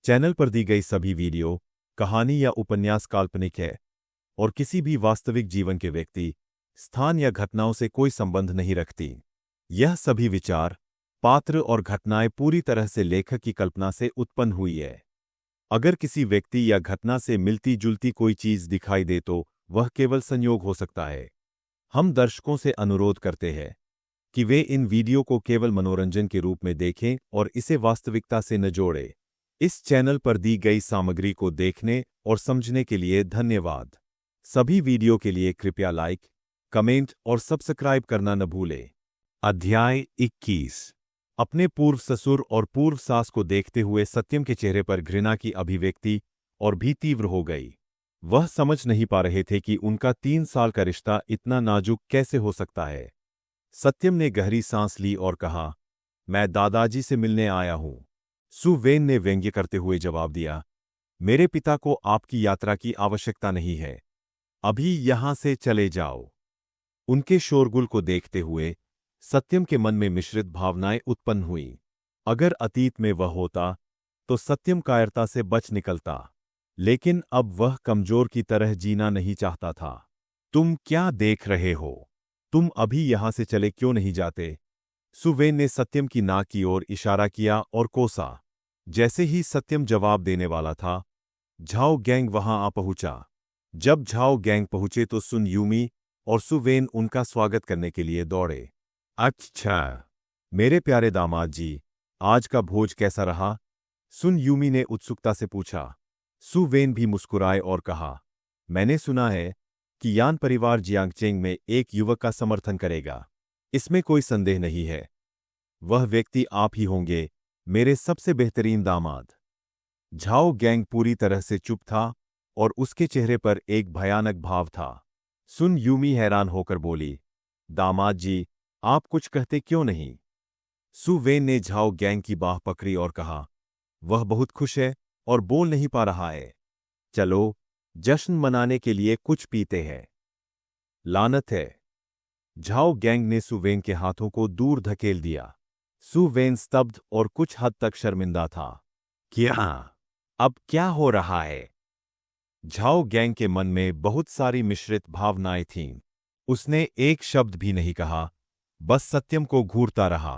Channel पर दी गई सभी वीडियो, कहानी या उपन्यास काल्पनिक है और किसी भी वास्तविक जीवन के व्यक्ति, स्थान या घटनाओं से कोई संबंध नहीं रखती। यह सभी विचार, पात्र और घटनाएं पूरी तरह से लेखक की कल्पना से उत्पन्न हुई है। अगर किसी व्यक्ति या घटना से मिलती जुलती कोई चीज दिखाई दे तो वह केवल संयोग हो सकता है। हम दर्शकों से अनुरोध करते हैं कि वे इन वीडियो को केवल मनोरंजन के रूप में देखें और इसे वास्तविकता से न जोड़ें। इस चैनल पर दी गई सामग्री को देखने और समझने के लिए धन्यवाद। सभी वीडियो के लिए कृपया लाइक, कमेंट और सब्सक्राइब करना न भूलें। अध्याय 21। अपने पूर्व ससुर और पूर्व सास को देखते हुए सत्यम के चेहरे पर घृणा की अभिव्यक्ति और भी तीव्र हो गई। वह समझ नहीं पा रहे थे कि उनका 3 साल का रिश्ता इतना नाजुक कैसे हो सकता है। सत्यम ने गहरी सांस ली और कहा, मैं दादाजी से मिलने आया हूं। सु वेन ने व्यंग्य करते हुए जवाब दिया, मेरे पिता को आपकी यात्रा की आवश्यकता नहीं है। अभी यहां से चले जाओ। उनके शोरगुल को देखते हुए सत्यम के मन में मिश्रित भावनाएं उत्पन्न हुईं। अगर अतीत में वह होता तो सत्यम कायरता से बच निकलता, लेकिन अब वह कमजोर की तरह जीना नहीं चाहता था। तुम क्या देख रहे हो? तुम अभी यहां से चले क्यों नहीं जाते? सुवेन ने सत्यम की नाक की ओर इशारा किया और कोसा। जैसे ही सत्यम जवाब देने वाला था, झाओ गैंग वहां आ पहुंचा। जब झाओ गैंग पहुंचे तो सुन यूमी और सुवेन उनका स्वागत करने के लिए दौड़े। अच्छा, मेरे प्यारे दामाद जी, आज का भोज कैसा रहा? सुन यूमी ने उत्सुकता से पूछा। सुवेन भी मुस्कुराए और कहा, मैंने सुना है कि यान परिवार जियांगचेंग में एक युवक का समर्थन करेगा। इसमें कोई संदेह नहीं है। वह व्यक्ति आप ही होंगे, मेरे सबसे बेहतरीन दामाद। झाओ गैंग पूरी तरह से चुप था और उसके चेहरे पर एक भयानक भाव था। सुन यूमी हैरान होकर बोली, दामाद जी, आप कुछ कहते क्यों नहीं? सु वेन ने झाओ गैंग की बाह पकड़ी और कहा, वह बहुत खुश है और बोल नहीं पा रहा है। चलो, जश्न मनाने के लिए कुछ पीते हैं। लानत है। झाओ गैंग ने सुवेन के हाथों को दूर धकेल दिया। सुवेन स्तब्ध और कुछ हद तक शर्मिंदा था। क्या? अब क्या हो रहा है? झाओ गैंग के मन में बहुत सारी मिश्रित भावनाएं थीं। उसने एक शब्द भी नहीं कहा, बस सत्यम को घूरता रहा।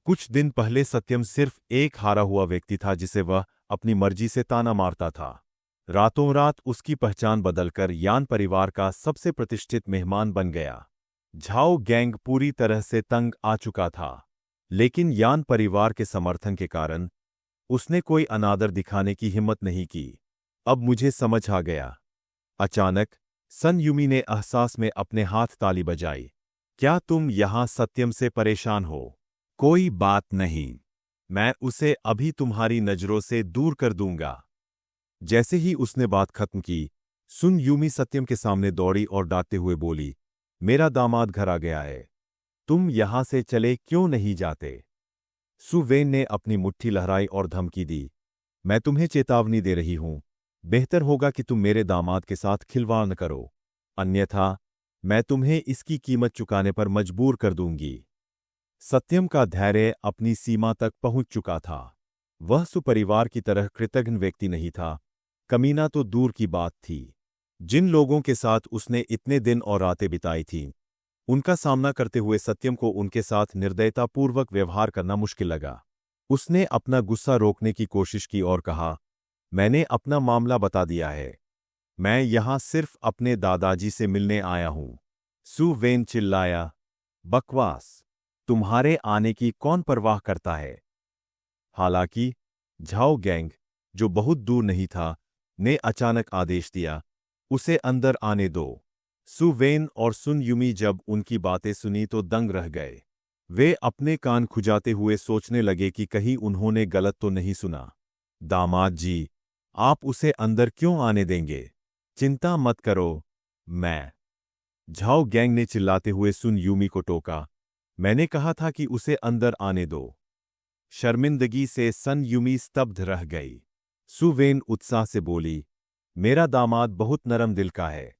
कुछ दिन पहले सत्यम सिर्फ एक हारा हुआ व्यक्ति था जिसे वह अपनी मर्जी से ताना मारता था। रातों रात उसकी पहचान बदलकर यान परिवार का सबसे प्रतिष्ठित मेहमान बन गया। झाओ गैंग पूरी तरह से तंग आ चुका था, लेकिन यान परिवार के समर्थन के कारण उसने कोई अनादर दिखाने की हिम्मत नहीं की। अब मुझे समझ आ गया। अचानक सन यूमी ने एहसास में अपने हाथ ताली बजाई। क्या तुम यहां सत्यम से परेशान हो? कोई बात नहीं, मैं उसे अभी तुम्हारी नजरों से दूर कर दूंगा। जैसे ही उसने बात खत्म की, सुन यूमी सत्यम के सामने दौड़ी और डांटते हुए बोली, मेरा दामाद घर आ गया है। तुम यहां से चले क्यों नहीं जाते? सुवेन ने अपनी मुट्ठी लहराई और धमकी दी, मैं तुम्हें चेतावनी दे रही हूं। बेहतर होगा कि तुम मेरे दामाद के साथ खिलवाड़ न करो, अन्यथा मैं तुम्हें इसकी कीमत चुकाने पर मजबूर कर दूंगी। सत्यम का धैर्य अपनी सीमा तक पहुंच चुका था। वह सुपरिवार की तरह कृतघ्न व्यक्ति नहीं था, कमीना तो दूर की बात थी। जिन लोगों के साथ उसने इतने दिन और रातें बिताई थीं, उनका सामना करते हुए सत्यम को उनके साथ निर्दयतापूर्वक व्यवहार करना मुश्किल लगा। उसने अपना गुस्सा रोकने की कोशिश की और कहा, मैंने अपना मामला बता दिया है। मैं यहां सिर्फ अपने दादाजी से मिलने आया हूं। सु वेन चिल्लाया, बकवास। तुम्हारे आने की कौन परवाह करता है? हालांकि झाओ गैंग, जो बहुत दूर नहीं था, ने अचानक आदेश दिया, उसे अंदर आने दो। सु वेन और सुन यूमी जब उनकी बातें सुनी तो दंग रह गए। वे अपने कान खुजाते हुए सोचने लगे कि कहीं उन्होंने गलत तो नहीं सुना। दामाद जी, आप उसे अंदर क्यों आने देंगे? चिंता मत करो, मैं। झाओ गैंग ने चिल्लाते हुए सुन यूमी को टोका, मैंने कहा था कि उसे अंदर आने दो। शर्मिंदगी से सन यूमी स्तब्ध रह गई। सु वेन उत्साह से बोली, मेरा दामाद बहुत नरम दिल का है।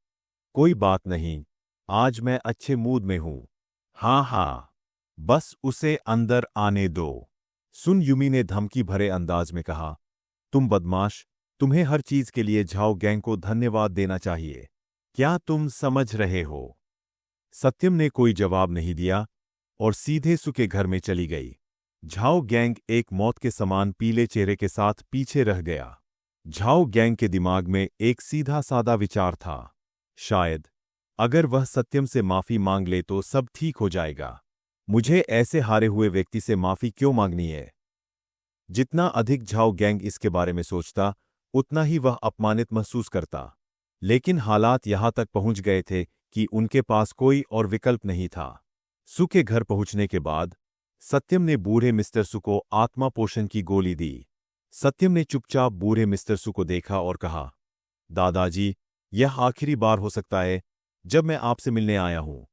कोई बात नहीं, आज मैं अच्छे मूड में हूं। हाँ हाँ, बस उसे अंदर आने दो। सुन यूमी ने धमकी भरे अंदाज में कहा। तुम बदमाश, तुम्हें हर चीज के लिए झाओ गैंग को धन्यवाद देना चाहिए। क्या तुम समझ रहे हो? सत्यम ने कोई जवाब नहीं दिया और सीधे सु के घर में चली गई। झाओ गैंग एक मौत के समान पीले चेहरे के साथ पीछे रह गया। झाओ गैंग के दिमाग में एक सीधा सादा विचार था, शायद अगर वह सत्यम से माफी मांग ले तो सब ठीक हो जाएगा। मुझे ऐसे हारे हुए व्यक्ति से माफी क्यों मांगनी है? जितना अधिक झाओ गैंग इसके बारे में सोचता, उतना ही वह अपमानित महसूस करता। लेकिन हालात यहां तक पहुंच गए थे कि उनके पास कोई और विकल्प नहीं था। सु के घर पहुंचने के बाद सत्यम ने बूढ़े मिस्टर सु को आत्मा पोषण की गोली दी। सत्यम ने चुपचाप बूढ़े मिस्टर सु को देखा और कहा, दादाजी, यह आखिरी बार हो सकता है जब मैं आपसे मिलने आया हूं।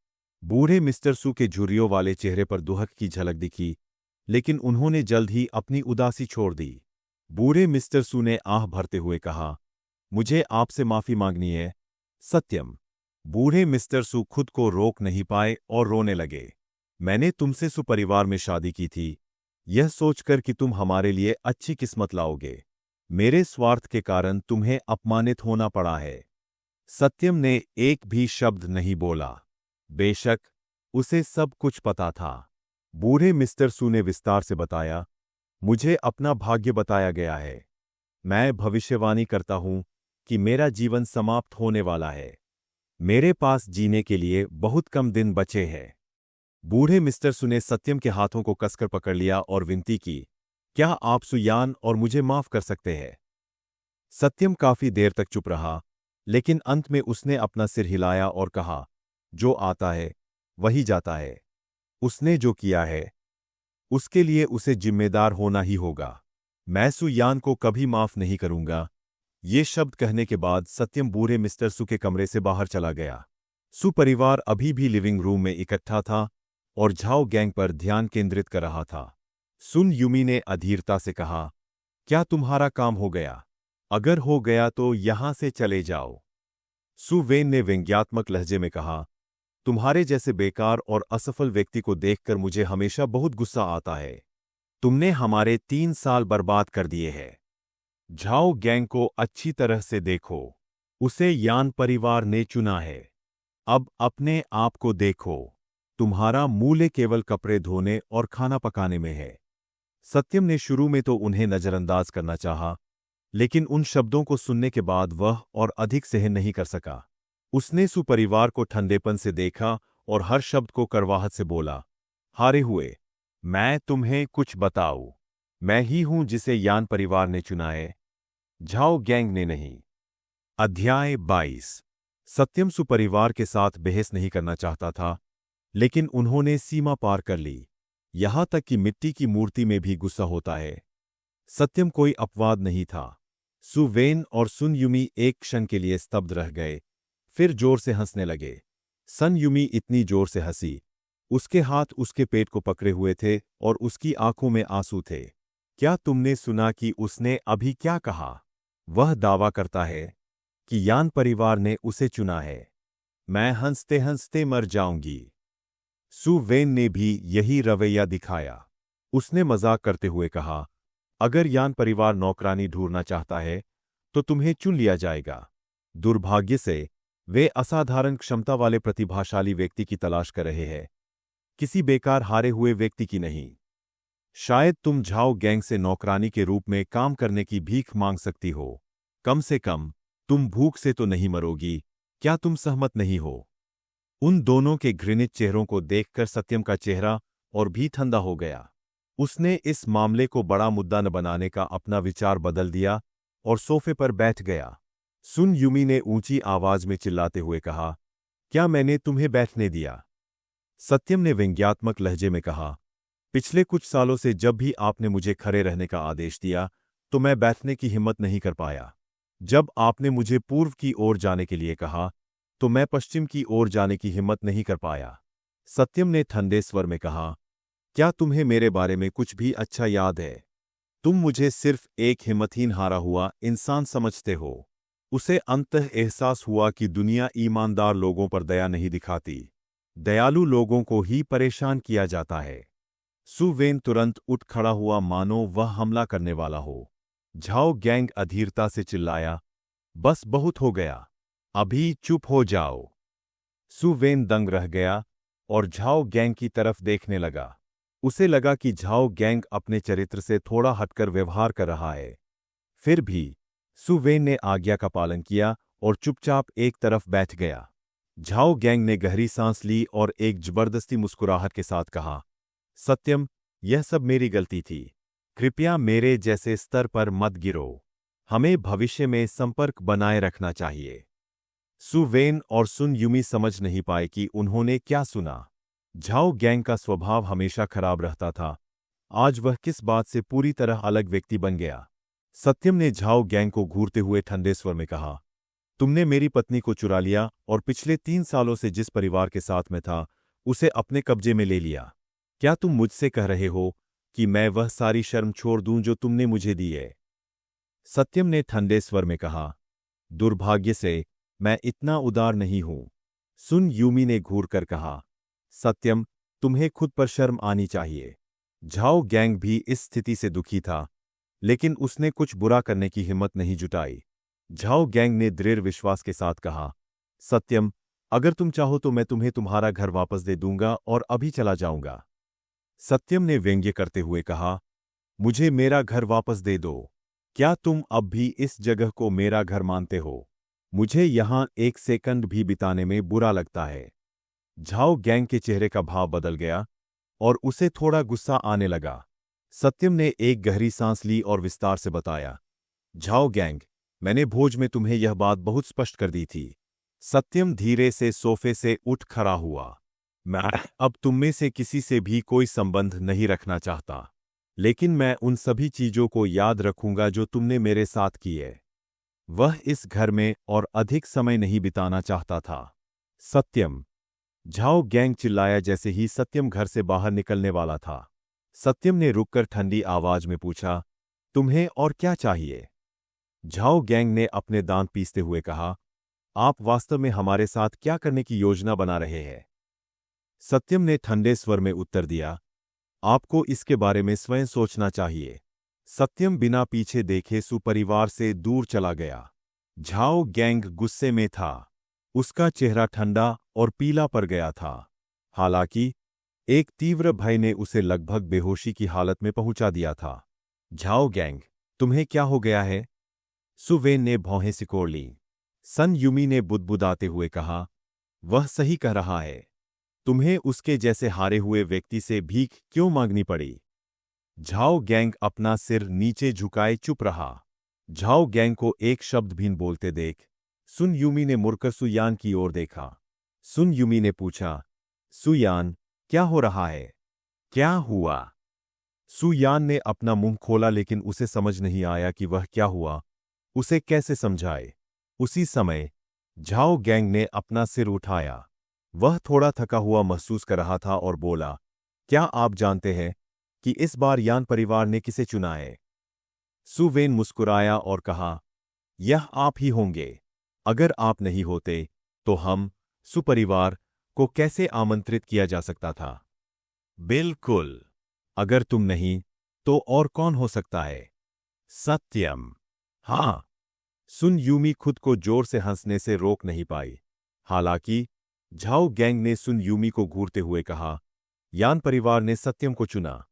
बूढ़े मिस्टर सु के झुर्रियों वाले चेहरे पर दुहक की झलक दिखी, लेकिन उन्होंने जल्द ही अपनी उदासी छोड़ दी। बूढ़े मिस्टर सु ने आह भरते हुए कहा, मुझे आपसे माफी मांगनी है, सत्यम। बूढ़े मिस्टर सु खुद को रोक नहीं पाए और रोने लगे। मैंने तुमसे सुपरिवार में शादी की थी, यह सोचकर कि तुम हमारे लिए अच्छी किस्मत लाओगे। मेरे स्वार्थ के कारण तुम्हें अपमानित होना पड़ा है। सत्यम ने एक भी शब्द नहीं बोला। बेशक उसे सब कुछ पता था। बूढ़े मिस्टर सु ने विस्तार से बताया, मुझे अपना भाग्य बताया गया है। मैं भविष्यवाणी करता हूं कि मेरा जीवन समाप्त होने वाला है। मेरे पास जीने के लिए बहुत कम दिन बचे हैं। बूढ़े मिस्टर सु ने सत्यम के हाथों को कसकर पकड़ लिया और विनती की, क्या आप सुयान और मुझे माफ कर सकते हैं? सत्यम काफी देर तक चुप रहा, लेकिन अंत में उसने अपना सिर हिलाया और कहा, जो आता है वही जाता है। उसने जो किया है उसके लिए उसे जिम्मेदार होना ही होगा। मैं सुयान को कभी माफ नहीं करूंगा। ये शब्द कहने के बाद सत्यम बूढ़े मिस्टर सु के कमरे से बाहर चला गया। सु परिवार अभी भी लिविंग रूम में इकट्ठा था और झाओ गैंग पर ध्यान केंद्रित कर रहा था। सुन यूमी ने अधीरता से कहा, क्या तुम्हारा काम हो गया? अगर हो गया तो यहां से चले जाओ। सु वेन ने व्यंग्यात्मक लहजे में कहा, तुम्हारे जैसे बेकार और असफल व्यक्ति को देखकर मुझे हमेशा बहुत गुस्सा आता है। तुमने हमारे 3 साल बर्बाद कर दिए हैं। झाओ गैंग को अच्छी तरह से देखो। उसे यान परिवार ने चुना है। अब अपने आप को देखो। तुम्हारा मूल्य केवल कपड़े धोने और खाना पकाने में है। सत्यम ने शुरू में तो उन्हें नजरअंदाज करना चाहा, लेकिन उन शब्दों को सुनने के बाद वह और अधिक सहन नहीं कर सका। उसने सुपरिवार को ठंडेपन से देखा और हर शब्द को कड़वाहट से बोला, हारे हुए, मैं तुम्हें कुछ बताऊं। मैं ही हूं जिसे यान परिवार ने चुना है, झाओ गैंग ने नहीं। अध्याय 22। सत्यम सुपरिवार के साथ बहस नहीं करना चाहता था, लेकिन उन्होंने सीमा पार कर ली। यहां तक कि मिट्टी की मूर्ति में भी गुस्सा होता है। सत्यम कोई अपवाद नहीं था। सु वेन और सुन यूमी एक क्षण के लिए स्तब्ध रह गए, फिर जोर से हंसने लगे। सन यूमी इतनी जोर से हंसी, उसके हाथ उसके पेट को पकड़े हुए थे और उसकी आंखों में आंसू थे। क्या तुमने सुना कि उसने अभी क्या कहा? वह दावा करता है कि यान परिवार ने उसे चुना है। मैं हंसते हंसते मर जाऊंगी। सु वेन ने भी यही रवैया दिखाया। उसने मजाक करते हुए कहा, अगर यान परिवार नौकरानी ढूंढना चाहता है तो तुम्हें चुन लिया जाएगा। दुर्भाग्य से वे असाधारण क्षमता वाले प्रतिभाशाली व्यक्ति की तलाश कर रहे हैं, किसी बेकार हारे हुए व्यक्ति की नहीं। शायद तुम झाओ गैंग से नौकरानी के रूप में काम करने की भीख मांग सकती हो। कम से कम तुम भूख से तो नहीं मरोगी। क्या तुम सहमत नहीं हो? उन दोनों के घृणित चेहरों को देखकर सत्यम का चेहरा और भी ठंडा हो गया। उसने इस मामले को बड़ा मुद्दा न बनाने का अपना विचार बदल दिया और सोफे पर बैठ गया। सुन यूमी ने ऊंची आवाज में चिल्लाते हुए कहा, क्या मैंने तुम्हें बैठने दिया? सत्यम ने व्यंग्यात्मक लहजे में कहा, पिछले कुछ सालों से जब भी आपने मुझे खड़े रहने का आदेश दिया तो मैं बैठने की हिम्मत नहीं कर पाया। जब आपने मुझे पूर्व की ओर जाने के लिए कहा तो मैं पश्चिम की ओर जाने की हिम्मत नहीं कर पाया। सत्यम ने ठंडे स्वर में कहा, क्या तुम्हें मेरे बारे में कुछ भी अच्छा याद है? तुम मुझे सिर्फ एक हिम्मतहीन हारा हुआ इंसान समझते हो। उसे अंततः एहसास हुआ कि दुनिया ईमानदार लोगों पर दया नहीं दिखाती, दयालु लोगों को ही परेशान किया जाता है। सु वेन तुरंत उठ खड़ा हुआ मानो वह हमला करने वाला हो। झाओ गैंग अधीरता से चिल्लाया, बस बहुत हो गया, अभी चुप हो जाओ। सु वेन दंग रह गया और झाओ गैंग की तरफ देखने लगा। उसे लगा कि झाओ गैंग अपने चरित्र से थोड़ा हटकर व्यवहार कर रहा है। फिर भी सु वेन ने आज्ञा का पालन किया और चुपचाप एक तरफ बैठ गया। झाओ गैंग ने गहरी सांस ली और एक जबरदस्ती मुस्कुराहट के साथ कहा, सत्यम, यह सब मेरी गलती थी। कृपया मेरे जैसे स्तर पर मत गिरो। हमें भविष्य में संपर्क बनाए रखना चाहिए। सु वेन और सुन यूमी समझ नहीं पाए कि उन्होंने क्या सुना। झाओ गैंग का स्वभाव हमेशा खराब रहता था। आज वह किस बात से पूरी तरह अलग व्यक्ति बन गया। सत्यम ने झाओ गैंग को घूरते हुए ठंडे स्वर में कहा, तुमने मेरी पत्नी को चुरा लिया और पिछले 3 सालों से जिस परिवार के साथ मैं था उसे अपने कब्जे में ले लिया। क्या तुम मुझसे कह रहे हो कि मैं वह सारी शर्म छोड़ दूं जो तुमने मुझे दी है? सत्यम ने ठंडे स्वर में कहा, दुर्भाग्य से मैं इतना उदार नहीं हूं। सुन यूमी ने घूर कर कहा, सत्यम, तुम्हें खुद पर शर्म आनी चाहिए। झाओ गैंग भी इस स्थिति से दुखी था, लेकिन उसने कुछ बुरा करने की हिम्मत नहीं जुटाई। झाओ गैंग ने दृढ़ विश्वास के साथ कहा, सत्यम, अगर तुम चाहो तो मैं तुम्हें तुम्हारा घर वापस दे दूंगा और अभी चला जाऊंगा। सत्यम ने व्यंग्य करते हुए कहा, मुझे मेरा घर वापस दे दो। क्या तुम अब भी इस जगह को मेरा घर मानते हो? मुझे यहां एक सेकंड भी बिताने में बुरा लगता है। झाओ गैंग के चेहरे का भाव बदल गया और उसे थोड़ा गुस्सा आने लगा। सत्यम ने एक गहरी सांस ली और विस्तार से बताया, झाओ गैंग, मैंने भोज में तुम्हें यह बात बहुत स्पष्ट कर दी थी। सत्यम धीरे से सोफे से उठ खड़ा हुआ। मैं अब तुम में से किसी से भी कोई संबंध नहीं रखना चाहता, लेकिन मैं उन सभी चीजों को याद रखूंगा जो तुमने मेरे साथ की है। वह इस घर में और अधिक समय नहीं बिताना चाहता था। सत्यम। झाओ गैंग चिल्लाया जैसे ही सत्यम घर से बाहर निकलने वाला था। सत्यम ने रुककर ठंडी आवाज में पूछा, तुम्हें और क्या चाहिए? झाओ गैंग ने अपने दांत पीसते हुए कहा, आप वास्तव में हमारे साथ क्या करने की योजना बना रहे हैं? सत्यम ने ठंडे स्वर में उत्तर दिया, आपको इसके बारे में स्वयं सोचना चाहिए। सत्यम बिना पीछे देखे सुपरिवार से दूर चला गया। झाओ गैंग गुस्से में था। उसका चेहरा ठंडा और पीला पड़ गया था। हालांकि एक तीव्र भय ने उसे लगभग बेहोशी की हालत में पहुंचा दिया था। झाओ गैंग, तुम्हें क्या हो गया है? सु वेन ने भौहें सिकोड़ लीं। सन यूमी ने बुदबुदाते हुए कहा, वह सही कह रहा है। तुम्हें उसके जैसे हारे हुए व्यक्ति से भीख क्यों मांगनी पड़ी? झाओ गैंग अपना सिर नीचे झुकाए चुप रहा। झाओ गैंग को एक शब्द भी न बोलते देख सुन यूमी ने मुड़कर सुयान की ओर देखा। सुन यूमी ने पूछा, सुयान, क्या हो रहा है? क्या हुआ? सुयान ने अपना मुंह खोला लेकिन उसे समझ नहीं आया कि वह क्या हुआ, उसे कैसे समझाए। उसी समय झाओ गैंग ने अपना सिर उठाया। वह थोड़ा थका हुआ महसूस कर रहा था और बोला, क्या आप जानते हैं कि इस बार यान परिवार ने किसे चुना है? सु वेन मुस्कुराया और कहा, यह आप ही होंगे। अगर आप नहीं होते तो हम सुपरिवार को कैसे आमंत्रित किया जा सकता था? बिल्कुल। अगर तुम नहीं तो और कौन हो सकता है? सत्यम। हाँ। सुन यूमी खुद को जोर से हंसने से रोक नहीं पाई। हालांकि झाओ गैंग ने सुन यूमी को घूरते हुए कहा, यान परिवार ने सत्यम को चुना।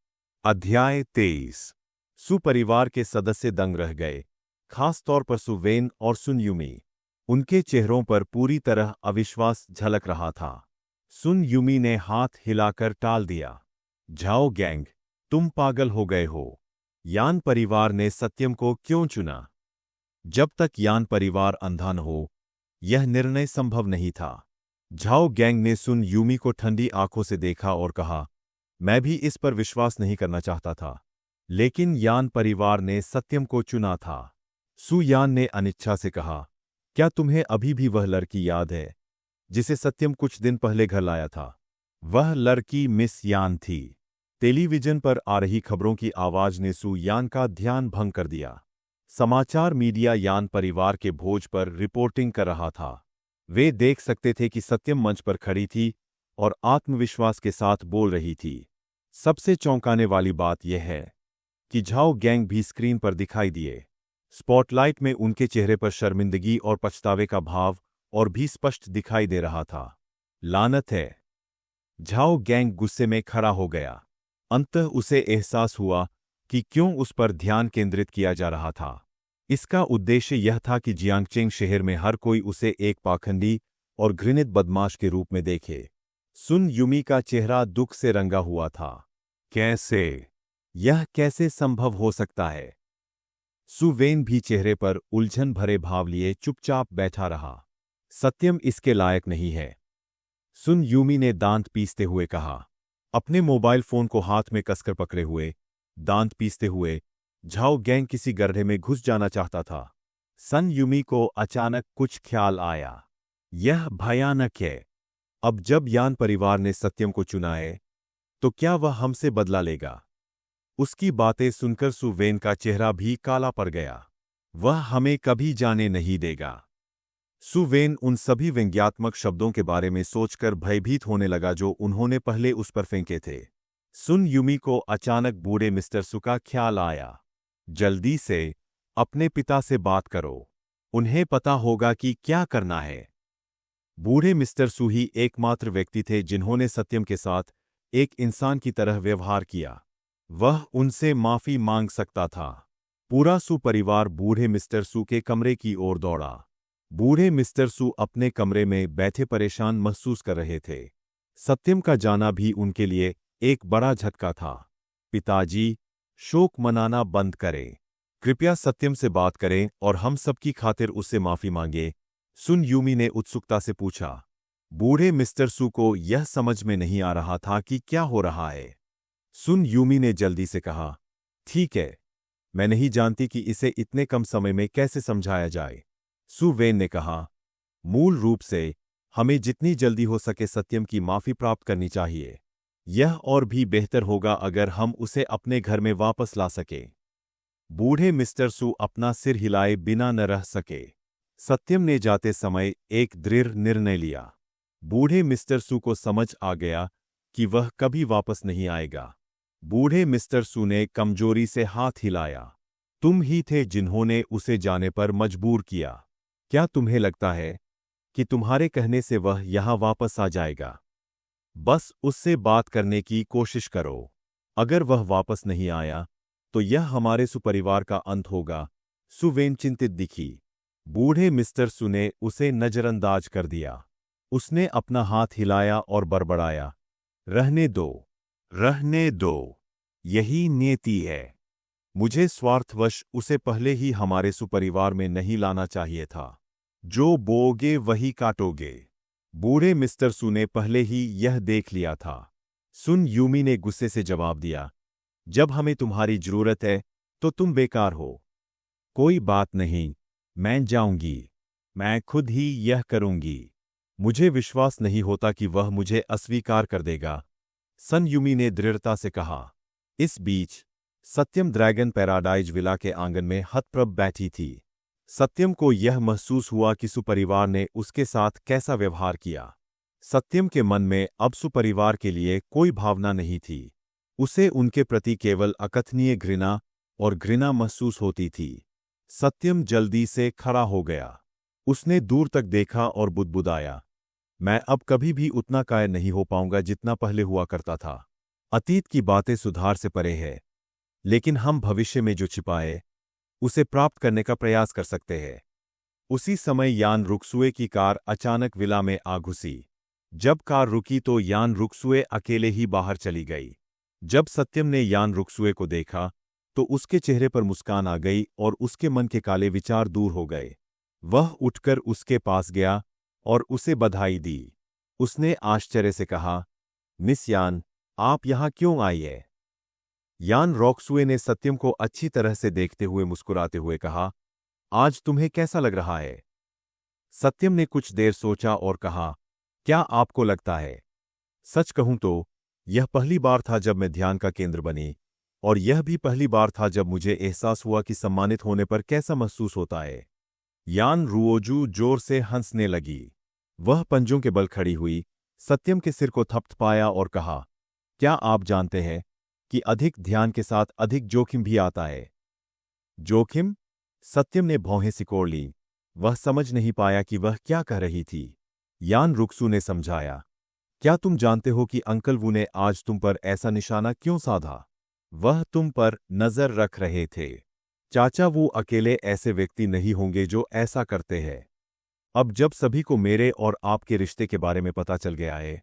अध्याय 23। सुपरिवार के सदस्य दंग रह गए, खास तौर पर सु वेन और सुन यूमी। उनके चेहरों पर पूरी तरह अविश्वास झलक रहा था। सुन यूमी ने हाथ हिलाकर टाल दिया। झाओ गैंग, तुम पागल हो गए हो। यान परिवार ने सत्यम को क्यों चुना? जब तक यान परिवार अंधा न हो, यह निर्णय संभव नहीं था। झाओ गैंग ने सुन यूमी को ठंडी आंखों से देखा और कहा, मैं भी इस पर विश्वास नहीं करना चाहता था, लेकिन यान परिवार ने सत्यम को चुना था। सु यान ने अनिच्छा से कहा, क्या तुम्हें अभी भी वह लड़की याद है जिसे सत्यम कुछ दिन पहले घर लाया था? वह लड़की मिस यान थी। टेलीविजन पर आ रही खबरों की आवाज ने सु यान का ध्यान भंग कर दिया। समाचार मीडिया यान परिवार के भोज पर रिपोर्टिंग कर रहा था। वे देख सकते थे कि सत्यम मंच पर खड़ी थी और आत्मविश्वास के साथ बोल रही थी। सबसे चौंकाने वाली बात यह है कि झाओ गैंग भी स्क्रीन पर दिखाई दिए। स्पॉटलाइट में उनके चेहरे पर शर्मिंदगी और पछतावे का भाव और भी स्पष्ट दिखाई दे रहा था। लानत है! झाओ गैंग गुस्से में खड़ा हो गया। अंततः उसे एहसास हुआ कि क्यों उस पर ध्यान केंद्रित किया जा रहा था। इसका उद्देश्य यह था कि जियांगचेंग शहर में हर कोई उसे एक पाखंडी और घृणित बदमाश के रूप में देखे। सुन यूमी का चेहरा दुख से रंगा हुआ था। कैसे? यह कैसे संभव हो सकता है? सु वेन भी चेहरे पर उलझन भरे भाव लिए चुपचाप बैठा रहा। सत्यम इसके लायक नहीं है, सुन यूमी ने दांत पीसते हुए कहा। अपने मोबाइल फोन को हाथ में कसकर पकड़े हुए, दांत पीसते हुए झाओ गैंग किसी गड्ढे में घुस जाना चाहता था। सन यूमी को अचानक कुछ ख्याल आया। यह भयानक है। अब जब यान परिवार ने सत्यम को चुना है, तो क्या वह हमसे बदला लेगा? उसकी बातें सुनकर सु वेन का चेहरा भी काला पड़ गया। वह हमें कभी जाने नहीं देगा। सु वेन उन सभी व्यंग्यात्मक शब्दों के बारे में सोचकर भयभीत होने लगा जो उन्होंने पहले उस पर फेंके थे। सुन यूमी को अचानक बूढ़े मिस्टर सु का ख्याल आया। जल्दी से अपने पिता से बात करो, उन्हें पता होगा कि क्या करना है। बूढ़े मिस्टर सु ही एकमात्र व्यक्ति थे जिन्होंने सत्यम के साथ एक इंसान की तरह व्यवहार किया। वह उनसे माफी मांग सकता था। पूरा सु परिवार बूढ़े मिस्टर सु के कमरे की ओर दौड़ा। बूढ़े मिस्टर सु अपने कमरे में बैठे परेशान महसूस कर रहे थे। सत्यम का जाना भी उनके लिए एक बड़ा झटका था। पिताजी, शोक मनाना बंद करें। कृपया सत्यम से बात करें और हम सबकी खातिर उससे माफी मांगे, सुन यूमी ने उत्सुकता से पूछा। बूढ़े मिस्टर सु को यह समझ में नहीं आ रहा था कि क्या हो रहा है। सुन यूमी ने जल्दी से कहा, ठीक है, मैं नहीं जानती कि इसे इतने कम समय में कैसे समझाया जाए। सु वेन ने कहा, मूल रूप से हमें जितनी जल्दी हो सके सत्यम की माफी प्राप्त करनी चाहिए। यह और भी बेहतर होगा अगर हम उसे अपने घर में वापस ला सके। बूढ़े मिस्टर सु अपना सिर हिलाए बिना न रह सके। सत्यम ने जाते समय एक दृढ़ निर्णय लिया। बूढ़े मिस्टर सु को समझ आ गया कि वह कभी वापस नहीं आएगा। बूढ़े मिस्टर सु ने कमजोरी से हाथ हिलाया। तुम ही थे जिन्होंने उसे जाने पर मजबूर किया। क्या तुम्हें लगता है कि तुम्हारे कहने से वह यहां वापस आ जाएगा? बस उससे बात करने की कोशिश करो। अगर वह वापस नहीं आया, तो यह हमारे सुपरिवार का अंत होगा। सु वेन चिंतित दिखी। बूढ़े मिस्टर सु ने उसे नजरअंदाज कर दिया। उसने अपना हाथ हिलाया और बड़बड़ाया, रहने दो, रहने दो, यही नियति है। मुझे स्वार्थवश उसे पहले ही हमारे सुपरिवार में नहीं लाना चाहिए था। जो बोओगे वही काटोगे। बूढ़े मिस्टर सु ने पहले ही यह देख लिया था। सुन यूमी ने गुस्से से जवाब दिया, जब हमें तुम्हारी जरूरत है तो तुम बेकार हो। कोई बात नहीं, मैं जाऊंगी। मैं खुद ही यह करूंगी। मुझे विश्वास नहीं होता कि वह मुझे अस्वीकार कर देगा, सन यूमी ने दृढ़ता से कहा। इस बीच सत्यम ड्रैगन पैराडाइज विला के आंगन में हतप्रभ बैठी थी। सत्यम को यह महसूस हुआ कि सुपरिवार ने उसके साथ कैसा व्यवहार किया। सत्यम के मन में अब सुपरिवार के लिए कोई भावना नहीं थी। उसे उनके प्रति केवल अकथनीय घृणा और घृणा महसूस होती थी। सत्यम जल्दी से खड़ा हो गया। उसने दूर तक देखा और बुदबुदाया, मैं अब कभी भी उतना कायर नहीं हो पाऊंगा जितना पहले हुआ करता था। अतीत की बातें सुधार से परे है, लेकिन हम भविष्य में जो छिपाए उसे प्राप्त करने का प्रयास कर सकते हैं। उसी समय यान रुक्सुए की कार अचानक विला में आ घुसी। जब कार रुकी तो यान रुक्सुए अकेले ही बाहर चली गई। जब सत्यम ने यान रुक्सुए को देखा तो उसके चेहरे पर मुस्कान आ गई और उसके मन के काले विचार दूर हो गए। वह उठकर उसके पास गया और उसे बधाई दी। उसने आश्चर्य से कहा, मिस यान, आप यहां क्यों आई है? यान रॉक्सुए ने सत्यम को अच्छी तरह से देखते हुए मुस्कुराते हुए कहा, आज तुम्हें कैसा लग रहा है? सत्यम ने कुछ देर सोचा और कहा, क्या आपको लगता है? सच कहूं तो यह पहली बार था जब मैं ध्यान का केंद्र बनी, और यह भी पहली बार था जब मुझे एहसास हुआ कि सम्मानित होने पर कैसा महसूस होता है। यान रुओजू जोर से हंसने लगी। वह पंजों के बल खड़ी हुई, सत्यम के सिर को थपथपाया और कहा, क्या आप जानते हैं कि अधिक ध्यान के साथ अधिक जोखिम भी आता है? जोखिम? सत्यम ने भौहें सिकोड़ ली। वह समझ नहीं पाया कि वह क्या कह रही थी। यान रुक्सू ने समझाया, क्या तुम जानते हो कि अंकल वू ने आज तुम पर ऐसा निशाना क्यों साधा? वह तुम पर नजर रख रहे थे। चाचा वो अकेले ऐसे व्यक्ति नहीं होंगे जो ऐसा करते हैं। अब जब सभी को मेरे और आपके रिश्ते के बारे में पता चल गया है,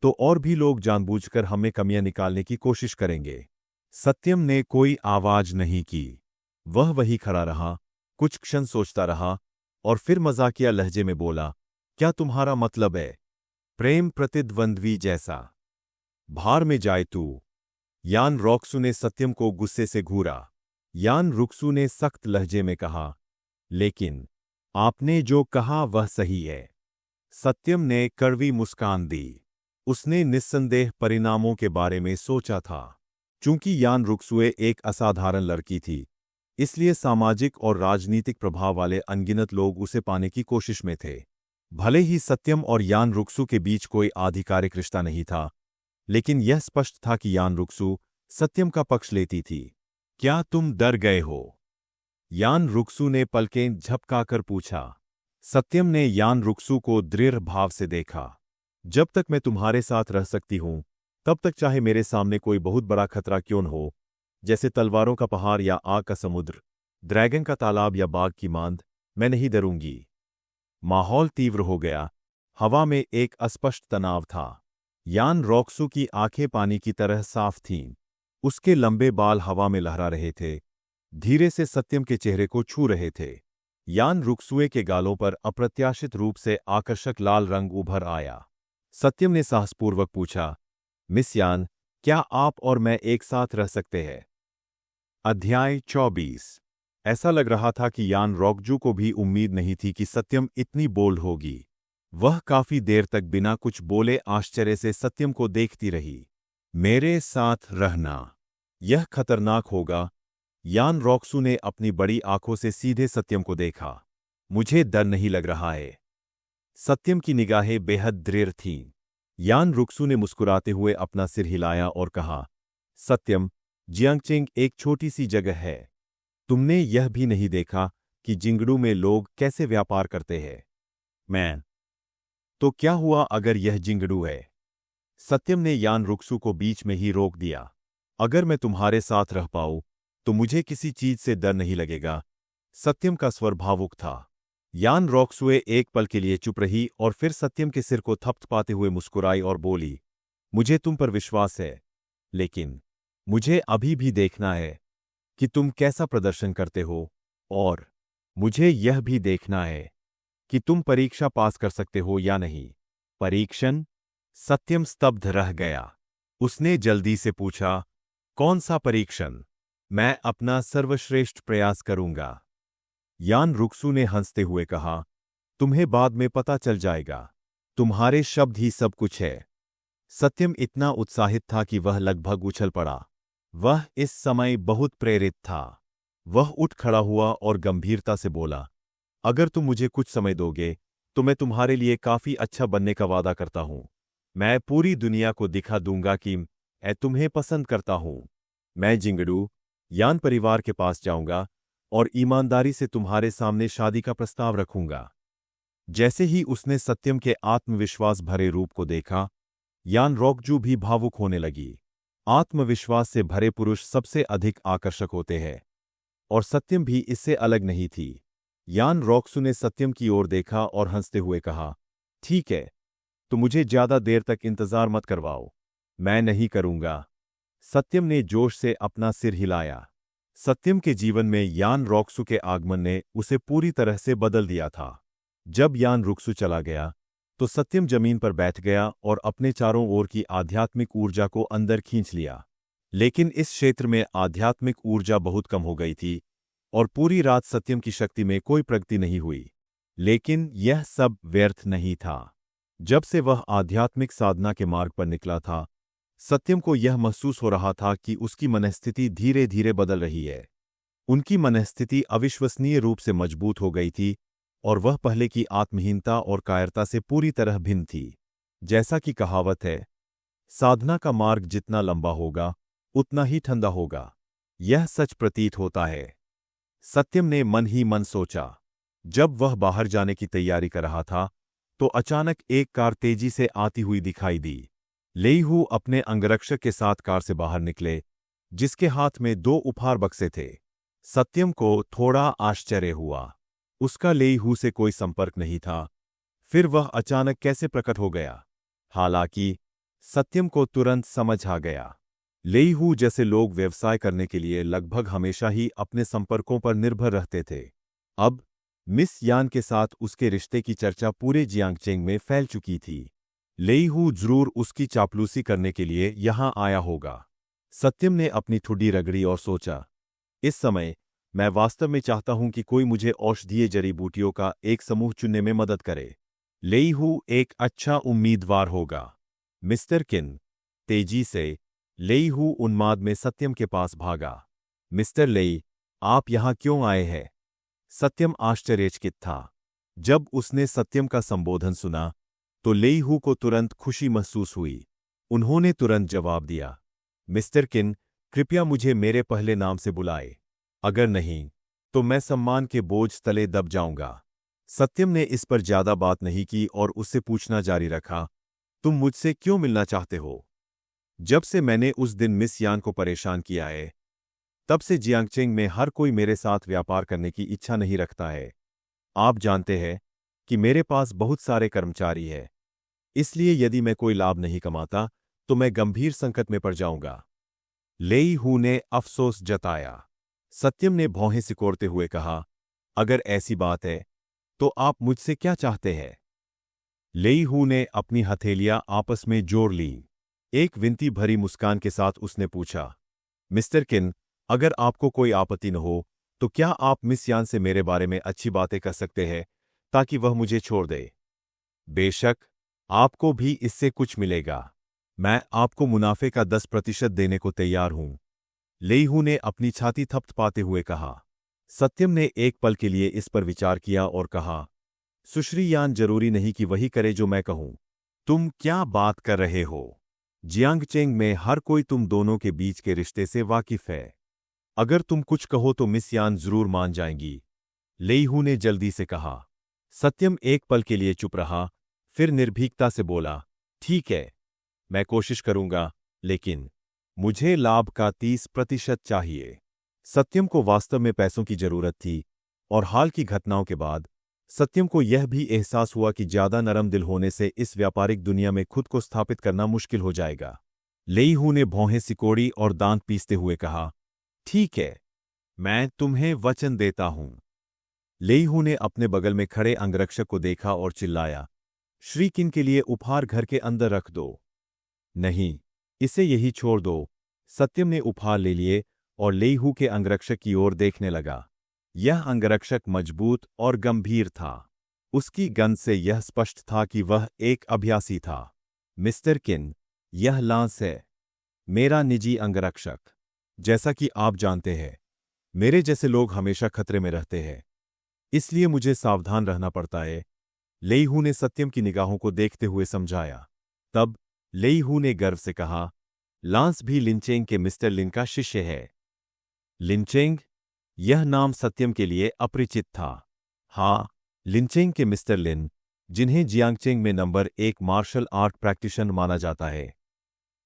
तो और भी लोग जानबूझकर हमें कमियां निकालने की कोशिश करेंगे। सत्यम ने कोई आवाज नहीं की। वह वही खड़ा रहा, कुछ क्षण सोचता रहा और फिर मजाकिया लहजे में बोला, क्या तुम्हारा मतलब है प्रेम प्रतिद्वंद्वी जैसा? भार में जाए तू। यान रोक्सू ने सत्यम को गुस्से से घूरा। यान रुक्सू ने सख्त लहजे में कहा, लेकिन आपने जो कहा वह सही है। सत्यम ने कड़वी मुस्कान दी। उसने निस्संदेह परिणामों के बारे में सोचा था। चूंकि यान रुक्सुए एक असाधारण लड़की थी, इसलिए सामाजिक और राजनीतिक प्रभाव वाले अनगिनत लोग उसे पाने की कोशिश में थे। भले ही सत्यम और यान रुक्सू के बीच कोई आधिकारिक रिश्ता नहीं था, लेकिन यह स्पष्ट था कि यान रुक्सू सत्यम का पक्ष लेती थी। क्या तुम डर गए हो? यान रुक्सू ने पलकें झपकाकर पूछा। सत्यम ने यान रुक्सू को दृढ़ भाव से देखा। जब तक मैं तुम्हारे साथ रह सकती हूं, तब तक चाहे मेरे सामने कोई बहुत बड़ा खतरा क्यों न हो, जैसे तलवारों का पहाड़ या आग का समुद्र, ड्रैगन का तालाब या बाघ की मांद, मैं नहीं डरूंगी। माहौल तीव्र हो गया। हवा में एक अस्पष्ट तनाव था। यान रोक्सू की आंखें पानी की तरह साफ थीं। उसके लंबे बाल हवा में लहरा रहे थे, धीरे से सत्यम के चेहरे को छू रहे थे। यान रुक्सुए के गालों पर अप्रत्याशित रूप से आकर्षक लाल रंग उभर आया। सत्यम ने साहसपूर्वक पूछा, मिस यान, क्या आप और मैं एक साथ रह सकते हैं? अध्याय 24। ऐसा लग रहा था कि यान रोकजू को भी उम्मीद नहीं थी कि सत्यम इतनी बोल्ड होगी। वह काफी देर तक बिना कुछ बोले आश्चर्य से सत्यम को देखती रही। मेरे साथ रहना, यह खतरनाक होगा। यान रोक्सू ने अपनी बड़ी आंखों से सीधे सत्यम को देखा। मुझे डर नहीं लग रहा है। सत्यम की निगाहें बेहद दृढ़ थीं। यान रुक्सू ने मुस्कुराते हुए अपना सिर हिलाया और कहा, सत्यम, जियांगचिंग एक छोटी सी जगह है। तुमने यह भी नहीं देखा कि जिंगडू में लोग कैसे व्यापार करते हैं। मैं तो क्या हुआ अगर यह जिंगडू है? सत्यम ने यान रुक्सू को बीच में ही रोक दिया। अगर मैं तुम्हारे साथ रह पाऊं, तो मुझे किसी चीज से डर नहीं लगेगा। सत्यम का स्वर भावुक था। यान रोक्सुए एक पल के लिए चुप रही और फिर सत्यम के सिर को थपथपाते हुए मुस्कुराई और बोली, मुझे तुम पर विश्वास है, लेकिन मुझे अभी भी देखना है कि तुम कैसा प्रदर्शन करते हो, और मुझे यह भी देखना है कि तुम परीक्षा पास कर सकते हो या नहीं। परीक्षण? सत्यम स्तब्ध रह गया। उसने जल्दी से पूछा, कौन सा परीक्षण? मैं अपना सर्वश्रेष्ठ प्रयास करूंगा। यान रुक्सू ने हंसते हुए कहा, तुम्हें बाद में पता चल जाएगा। तुम्हारे शब्द ही सब कुछ है। सत्यम इतना उत्साहित था कि वह लगभग उछल पड़ा। वह इस समय बहुत प्रेरित था। वह उठ खड़ा हुआ और गंभीरता से बोला, अगर तुम मुझे कुछ समय दोगे, तो मैं तुम्हारे लिए काफी अच्छा बनने का वादा करता हूं। मैं पूरी दुनिया को दिखा दूंगा कि मैं तुम्हें पसंद करता हूं। मैं जिंगडू यान परिवार के पास जाऊंगा और ईमानदारी से तुम्हारे सामने शादी का प्रस्ताव रखूंगा। जैसे ही उसने सत्यम के आत्मविश्वास भरे रूप को देखा, यान रोकजू भी भावुक होने लगी। आत्मविश्वास से भरे पुरुष सबसे अधिक आकर्षक होते हैं, और सत्यम भी इससे अलग नहीं थी। यान रोक्सू ने सत्यम की ओर देखा और हंसते हुए कहा, ठीक है, तो मुझे ज्यादा देर तक इंतजार मत करवाओ। मैं नहीं करूंगा। सत्यम ने जोश से अपना सिर हिलाया। सत्यम के जीवन में यान रोक्सू के आगमन ने उसे पूरी तरह से बदल दिया था। जब यान रुक्सू चला गया, तो सत्यम जमीन पर बैठ गया और अपने चारों ओर की आध्यात्मिक ऊर्जा को अंदर खींच लिया। लेकिन इस क्षेत्र में आध्यात्मिक ऊर्जा बहुत कम हो गई थी और पूरी रात सत्यम की शक्ति में कोई प्रगति नहीं हुई। लेकिन यह सब व्यर्थ नहीं था। जब से वह आध्यात्मिक साधना के मार्ग पर निकला था, सत्यम को यह महसूस हो रहा था कि उसकी मनस्थिति धीरे धीरे बदल रही है। उनकी मनस्थिति अविश्वसनीय रूप से मजबूत हो गई थी और वह पहले की आत्महीनता और कायरता से पूरी तरह भिन्न थी। जैसा कि कहावत है, साधना का मार्ग जितना लंबा होगा, उतना ही ठंडा होगा। यह सच प्रतीत होता है। सत्यम ने मन ही मन सोचा। जब वह बाहर जाने की तैयारी कर रहा था तो अचानक एक कार तेजी से आती हुई दिखाई दी। लेईहू अपने अंगरक्षक के साथ कार से बाहर निकले, जिसके हाथ में 2 उपहार बक्से थे। सत्यम को थोड़ा आश्चर्य हुआ। उसका लेईहू से कोई संपर्क नहीं था, फिर वह अचानक कैसे प्रकट हो गया? हालांकि सत्यम को तुरंत समझ आ गया। लेईहू जैसे लोग व्यवसाय करने के लिए लगभग हमेशा ही अपने संपर्कों पर निर्भर रहते थे। अब मिस यान के साथ उसके रिश्ते की चर्चा पूरे जियांगचेंग में फैल चुकी थी। लेईहू जरूर उसकी चापलूसी करने के लिए यहां आया होगा। सत्यम ने अपनी ठुड्डी रगड़ी और सोचा, इस समय मैं वास्तव में चाहता हूं कि कोई मुझे औषधीय जड़ी बूटियों का एक समूह चुनने में मदद करे। लेईहू एक अच्छा उम्मीदवार होगा। मिस्टर किन, तेजी से लेईहू उन्माद में सत्यम के पास भागा। मिस्टर लेई, आप यहां क्यों आए हैं? सत्यम आश्चर्यचकित था। जब उसने सत्यम का संबोधन सुना तो लेईहू को तुरंत खुशी महसूस हुई। उन्होंने तुरंत जवाब दिया, मिस्टर किन, कृपया मुझे मेरे पहले नाम से बुलाए। अगर नहीं तो मैं सम्मान के बोझ तले दब जाऊंगा। सत्यम ने इस पर ज्यादा बात नहीं की और उससे पूछना जारी रखा, तुम मुझसे क्यों मिलना चाहते हो? जब से मैंने उस दिन मिस यान को परेशान किया है, तब से जियांगचेंग में हर कोई मेरे साथ व्यापार करने की इच्छा नहीं रखता है। आप जानते हैं कि मेरे पास बहुत सारे कर्मचारी हैं, इसलिए यदि मैं कोई लाभ नहीं कमाता तो मैं गंभीर संकट में पड़ जाऊंगा। लेईहू ने अफसोस जताया। सत्यम ने भौहें सिकोड़ते हुए कहा, अगर ऐसी बात है तो आप मुझसे क्या चाहते हैं? लेईहू ने अपनी हथेलियां आपस में जोड़ लीं। एक विनती भरी मुस्कान के साथ उसने पूछा, मिस्टर किन, अगर आपको कोई आपत्ति न हो तो क्या आप मिस यान से मेरे बारे में अच्छी बातें कर सकते हैं ताकि वह मुझे छोड़ दे? बेशक, आपको भी इससे कुछ मिलेगा। मैं आपको मुनाफे का 10% देने को तैयार हूं। लेईहू ने अपनी छाती थपथपाते हुए कहा। सत्यम ने एक पल के लिए इस पर विचार किया और कहा, सुश्री यान, जरूरी नहीं कि वही करे जो मैं कहूं। तुम क्या बात कर रहे हो? जियांगचेंग में हर कोई तुम दोनों के बीच के रिश्ते से वाकिफ है। अगर तुम कुछ कहो तो मिस यान जरूर मान जाएंगी। लेईहू ने जल्दी से कहा। सत्यम एक पल के लिए चुप रहा, फिर निर्भीकता से बोला, ठीक है, मैं कोशिश करूंगा, लेकिन मुझे लाभ का 30% चाहिए। सत्यम को वास्तव में पैसों की जरूरत थी और हाल की घटनाओं के बाद सत्यम को यह भी एहसास हुआ कि ज्यादा नरम दिल होने से इस व्यापारिक दुनिया में खुद को स्थापित करना मुश्किल हो जाएगा। लेईहू ने भौहें सिकोड़ी और दांत पीसते हुए कहा, ठीक है, मैं तुम्हें वचन देता हूं। लेईहू ने अपने बगल में खड़े अंगरक्षक को देखा और चिल्लाया, श्री किन के लिए उपहार घर के अंदर रख दो। नहीं, इसे यही छोड़ दो। सत्यम ने उपहार ले लिए और लेईहू के अंगरक्षक की ओर देखने लगा। यह अंगरक्षक मजबूत और गंभीर था। उसकी गंध से यह स्पष्ट था कि वह एक अभ्यासी था। मिस्टर किन, यह लांस है, मेरा निजी अंगरक्षक। जैसा कि आप जानते हैं, मेरे जैसे लोग हमेशा खतरे में रहते हैं, इसलिए मुझे सावधान रहना पड़ता है। लेईहू ने सत्यम की निगाहों को देखते हुए समझाया। तब लेईहू ने गर्व से कहा, लांस भी लिनचेंग के मिस्टर लिन का शिष्य है। लिनचेंग? यह नाम सत्यम के लिए अपरिचित था। हाँ, लिनचेंग के मिस्टर लिन, जिन्हें जियांगचेंग में नंबर 1 मार्शल आर्ट प्रैक्टिशनर माना जाता है।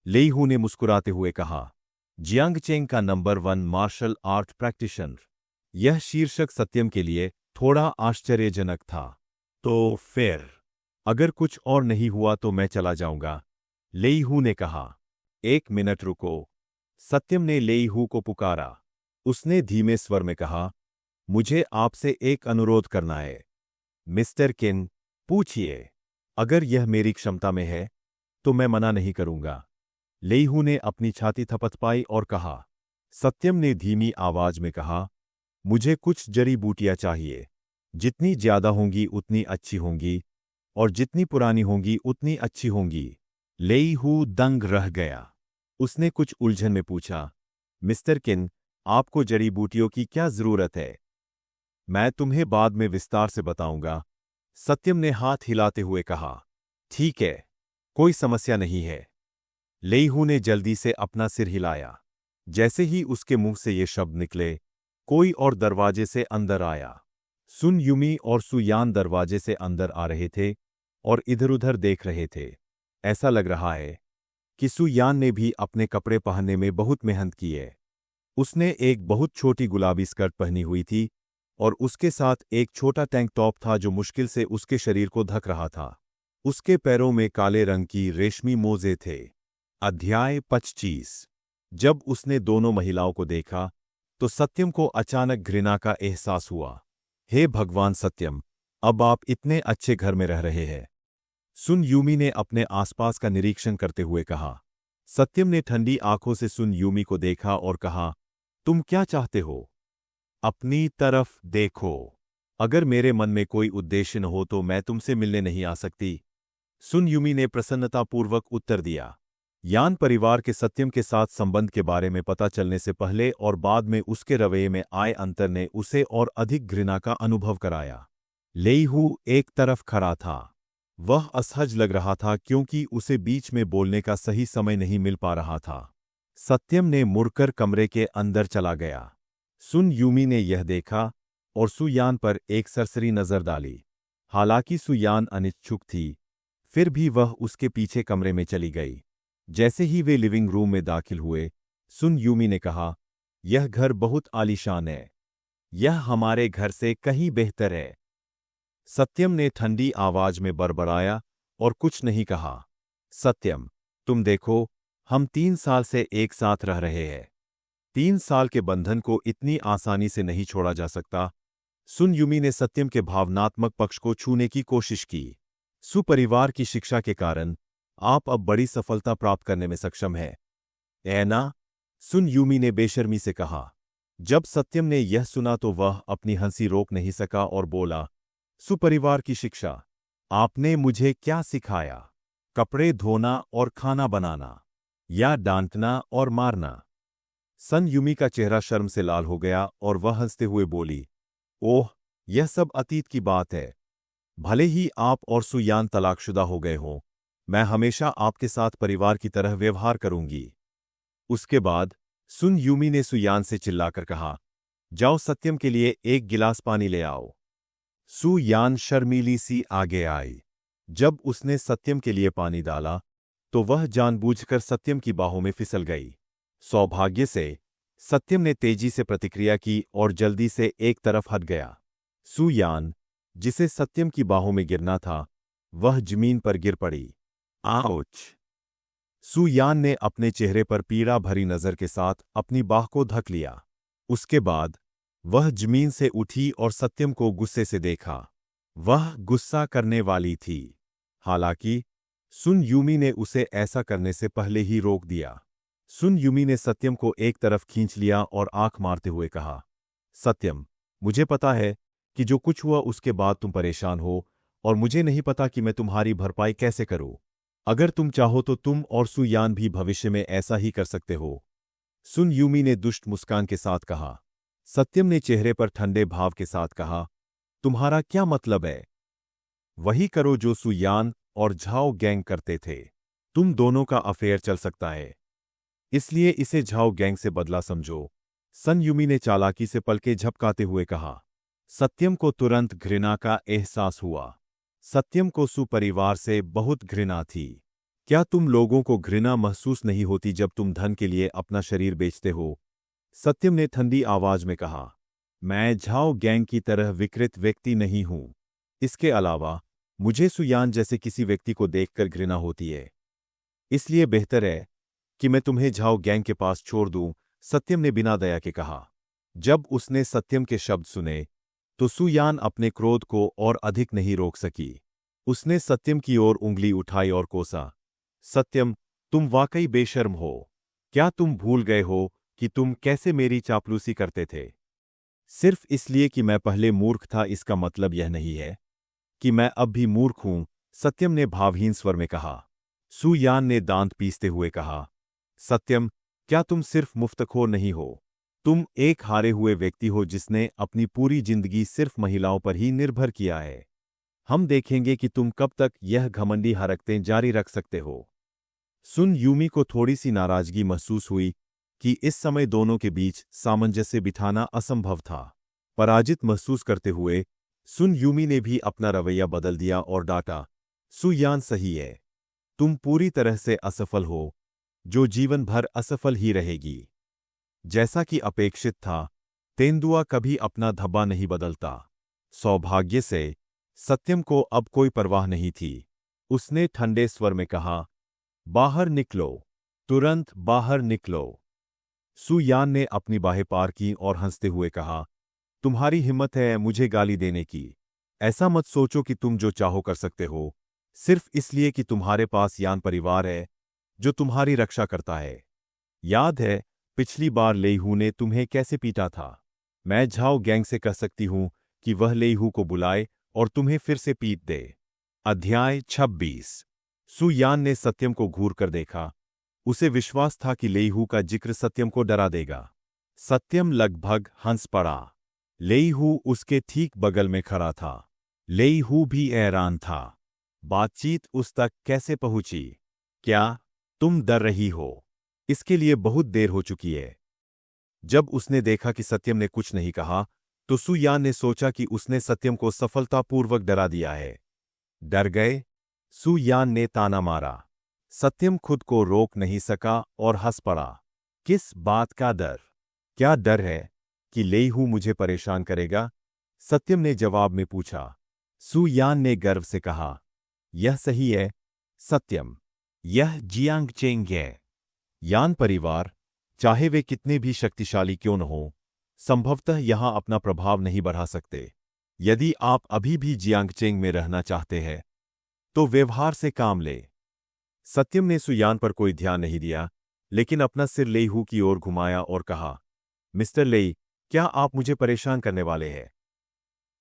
लेईहू ने मुस्कुराते हुए कहा, जियांगचेंग का नंबर 1 मार्शल आर्ट प्रैक्टिशनर। यह शीर्षक सत्यम के लिए थोड़ा आश्चर्यजनक था। तो फिर अगर कुछ और नहीं हुआ तो मैं चला जाऊंगा, लेईहू ने कहा। 1 मिनट रुको, सत्यम ने लेईहू को पुकारा। उसने धीमे स्वर में कहा, मुझे आपसे एक अनुरोध करना है। मिस्टर किन, पूछिए। अगर यह मेरी क्षमता में है तो मैं मना नहीं करूंगा। लेईहू ने अपनी छाती थपथपाई और कहा। सत्यम ने धीमी आवाज में कहा, मुझे कुछ जड़ी बूटियां चाहिए। जितनी ज्यादा होंगी उतनी अच्छी होंगी, और जितनी पुरानी होंगी उतनी अच्छी होंगी। लेईहू दंग रह गया। उसने कुछ उलझन में पूछा, मिस्टर किन, आपको जड़ी बूटियों की क्या जरूरत है? मैं तुम्हें बाद में विस्तार से बताऊंगा, सत्यम ने हाथ हिलाते हुए कहा। ठीक है, कोई समस्या नहीं है। लेईहू ने जल्दी से अपना सिर हिलाया। जैसे ही उसके मुंह से ये शब्द निकले, कोई और दरवाजे से अंदर आया। सुन यूमी और सुयान दरवाजे से अंदर आ रहे थे और इधर-उधर देख रहे थे। ऐसा लग रहा है कि सुयान ने भी अपने कपड़े पहनने में बहुत मेहनत की है। उसने एक बहुत छोटी गुलाबी स्कर्ट पहनी हुई थी और उसके साथ एक छोटा टैंक टॉप था जो मुश्किल से उसके शरीर को ढक रहा था। उसके पैरों में काले रंग की रेशमी मोजे थे। अध्याय 25। जब उसने दोनों महिलाओं को देखा तो सत्यम को अचानक घृणा का एहसास हुआ। हे भगवान सत्यम, अब आप इतने अच्छे घर में रह रहे हैं। सुन यूमी ने अपने आसपास का निरीक्षण करते हुए कहा। सत्यम ने ठंडी आंखों से सुन यूमी को देखा और कहा, तुम क्या चाहते हो? अपनी तरफ देखो। अगर मेरे मन में कोई उद्देश्य न हो तो मैं तुमसे मिलने नहीं आ सकती। सुन यूमी ने प्रसन्नतापूर्वक उत्तर दिया। यान परिवार के सत्यम के साथ संबंध के बारे में पता चलने से पहले और बाद में उसके रवैये में आए अंतर ने उसे और अधिक घृणा का अनुभव कराया। लेईहू एक तरफ खड़ा था। वह असहज लग रहा था क्योंकि उसे बीच में बोलने का सही समय नहीं मिल पा रहा था। सत्यम ने मुड़कर कमरे के अंदर चला गया। सुन यूमी ने यह देखा और सुयान पर एक सरसरी नजर डाली। हालांकि सुयान अनिच्छुक थी, फिर भी वह उसके पीछे कमरे में चली गई। जैसे ही वे लिविंग रूम में दाखिल हुए, सुन यूमी ने कहा, यह घर बहुत आलीशान है। यह हमारे घर से कहीं बेहतर है। सत्यम ने ठंडी आवाज में बड़बड़ाया और कुछ नहीं कहा। सत्यम, तुम देखो, हम 3 साल से एक साथ रह रहे हैं। 3 साल के बंधन को इतनी आसानी से नहीं छोड़ा जा सकता। सुन यूमी ने सत्यम के भावनात्मक पक्ष को छूने की कोशिश की। सुपरिवार की शिक्षा के कारण आप अब बड़ी सफलता प्राप्त करने में सक्षम हैं। है ना? सुन यूमी ने बेशर्मी से कहा। जब सत्यम ने यह सुना तो वह अपनी हंसी रोक नहीं सका और बोला, सुपरिवार की शिक्षा? आपने मुझे क्या सिखाया? कपड़े धोना और खाना बनाना, या डांटना और मारना? सन यूमी का चेहरा शर्म से लाल हो गया और वह हंसते हुए बोली, ओह, यह सब अतीत की बात है। भले ही आप और सुयान तलाकशुदा हो गए हों, मैं हमेशा आपके साथ परिवार की तरह व्यवहार करूंगी। उसके बाद सुन यूमी ने सुयान से चिल्लाकर कहा, जाओ सत्यम के लिए एक गिलास पानी ले आओ। सुयान शर्मीली सी आगे आई। जब उसने सत्यम के लिए पानी डाला तो वह जानबूझकर सत्यम की बाहों में फिसल गई। सौभाग्य से सत्यम ने तेजी से प्रतिक्रिया की और जल्दी से एक तरफ हट गया। सुयान, जिसे सत्यम की बाहों में गिरना था, वह जमीन पर गिर पड़ी। आउच! सुयान ने अपने चेहरे पर पीड़ा भरी नजर के साथ अपनी बाह को ढक लिया। उसके बाद वह जमीन से उठी और सत्यम को गुस्से से देखा। वह गुस्सा करने वाली थी। हालांकि सुन यूमी ने उसे ऐसा करने से पहले ही रोक दिया। सुन यूमी ने सत्यम को एक तरफ खींच लिया और आंख मारते हुए कहा, सत्यम, मुझे पता है कि जो कुछ हुआ उसके बाद तुम परेशान हो और मुझे नहीं पता कि मैं तुम्हारी भरपाई कैसे करूं। अगर तुम चाहो तो तुम और सुयान भी भविष्य में ऐसा ही कर सकते हो। सुन यूमी ने दुष्ट मुस्कान के साथ कहा। सत्यम ने चेहरे पर ठंडे भाव के साथ कहा, तुम्हारा क्या मतलब है? वही करो जो सुयान और झाओ गैंग करते थे। तुम दोनों का अफेयर चल सकता है, इसलिए इसे झाओ गैंग से बदला समझो। सन यूमी ने चालाकी से पलके झपकाते हुए कहा। सत्यम को तुरंत घृणा का एहसास हुआ। सत्यम को सुपरिवार से बहुत घृणा थी। क्या तुम लोगों को घृणा महसूस नहीं होती जब तुम धन के लिए अपना शरीर बेचते हो? सत्यम ने ठंडी आवाज में कहा। मैं झाओ गैंग की तरह विकृत व्यक्ति नहीं हूं। इसके अलावा मुझे सुयान जैसे किसी व्यक्ति को देखकर घृणा होती है। इसलिए बेहतर है कि मैं तुम्हें झाओ गैंग के पास छोड़ दूं, सत्यम ने बिना दया के कहा। जब उसने सत्यम के शब्द सुने तो सुयान अपने क्रोध को और अधिक नहीं रोक सकी। उसने सत्यम की ओर उंगली उठाई और कोसा। सत्यम, तुम वाकई बेशर्म हो। क्या तुम भूल गए हो कि तुम कैसे मेरी चापलूसी करते थे? सिर्फ इसलिए कि मैं पहले मूर्ख था इसका मतलब यह नहीं है कि मैं अब भी मूर्ख हूं, सत्यम ने भावहीन स्वर में कहा। सुयान ने दांत पीसते हुए कहा, सत्यम, क्या तुम सिर्फ मुफ्तखोर नहीं हो? तुम एक हारे हुए व्यक्ति हो जिसने अपनी पूरी जिंदगी सिर्फ महिलाओं पर ही निर्भर किया है। हम देखेंगे कि तुम कब तक यह घमंडी हरकतें जारी रख सकते हो। सुन यूमी को थोड़ी सी नाराजगी महसूस हुई कि इस समय दोनों के बीच सामंजस्य बिठाना असंभव था। पराजित महसूस करते हुए सुन यूमी ने भी अपना रवैया बदल दिया और डांटा, सु यान सही है, तुम पूरी तरह से असफल हो, जो जीवन भर असफल ही रहेगी। जैसा कि अपेक्षित था, तेंदुआ कभी अपना धब्बा नहीं बदलता। सौभाग्य से सत्यम को अब कोई परवाह नहीं थी। उसने ठंडे स्वर में कहा, बाहर निकलो, तुरंत बाहर निकलो। सु यान ने अपनी बाहें पार की और हंसते हुए कहा, तुम्हारी हिम्मत है मुझे गाली देने की। ऐसा मत सोचो कि तुम जो चाहो कर सकते हो, सिर्फ इसलिए कि तुम्हारे पास यान परिवार है जो तुम्हारी रक्षा करता है। याद है पिछली बार लेईहू ने तुम्हें कैसे पीटा था? मैं झाओ गैंग से कह सकती हूं कि वह लेईहू को बुलाए और तुम्हें फिर से पीट दे। अध्याय 26। सु यान ने सत्यम को घूर कर देखा। उसे विश्वास था कि लेईहू का जिक्र सत्यम को डरा देगा। सत्यम लगभग हंस पड़ा। लेईहू उसके ठीक बगल में खड़ा था। लेईहू भी हैरान था। बातचीत उस तक कैसे पहुंची? क्या तुम डर रही हो? इसके लिए बहुत देर हो चुकी है। जब उसने देखा कि सत्यम ने कुछ नहीं कहा, तो सु यान ने सोचा कि उसने सत्यम को सफलतापूर्वक डरा दिया है। डर गए? सु यान ने ताना मारा। सत्यम खुद को रोक नहीं सका और हंस पड़ा। किस बात का डर? क्या डर है कि लेईहू मुझे परेशान करेगा? सत्यम ने जवाब में पूछा। सु यान ने गर्व से कहा, यह सही है सत्यम, यह जियांगचेंग है। यान परिवार, चाहे वे कितने भी शक्तिशाली क्यों न हो, संभवतः यहां अपना प्रभाव नहीं बढ़ा सकते। यदि आप अभी भी जियांगचेंग में रहना चाहते हैं, तो व्यवहार से काम ले। सत्यम ने सुयान पर कोई ध्यान नहीं दिया, लेकिन अपना सिर लेईहू की ओर घुमाया और कहा, मिस्टर लेई, क्या आप मुझे परेशान करने वाले हैं?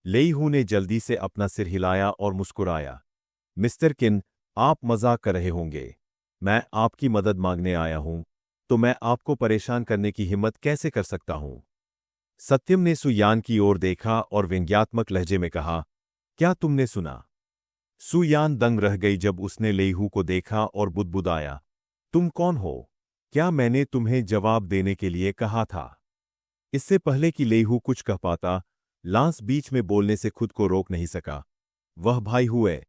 लेईहू ने जल्दी से अपना सिर हिलाया और मुस्कुराया। मिस्टर किन, आप मजाक कर रहे होंगे। मैं आपकी मदद मांगने आया हूं, तो मैं आपको परेशान करने की हिम्मत कैसे कर सकता हूं? सत्यम ने सुयान की ओर देखा और व्यंग्यात्मक लहजे में कहा, क्या तुमने सुना? सुयान दंग रह गई जब उसने लेईहू को देखा और बुदबुदाया, तुम कौन हो? क्या मैंने तुम्हें जवाब देने के लिए कहा था? इससे पहले कि लेईहू कुछ कह पाता, लांस बीच में बोलने से खुद को रोक नहीं सका। वह भाई हुए,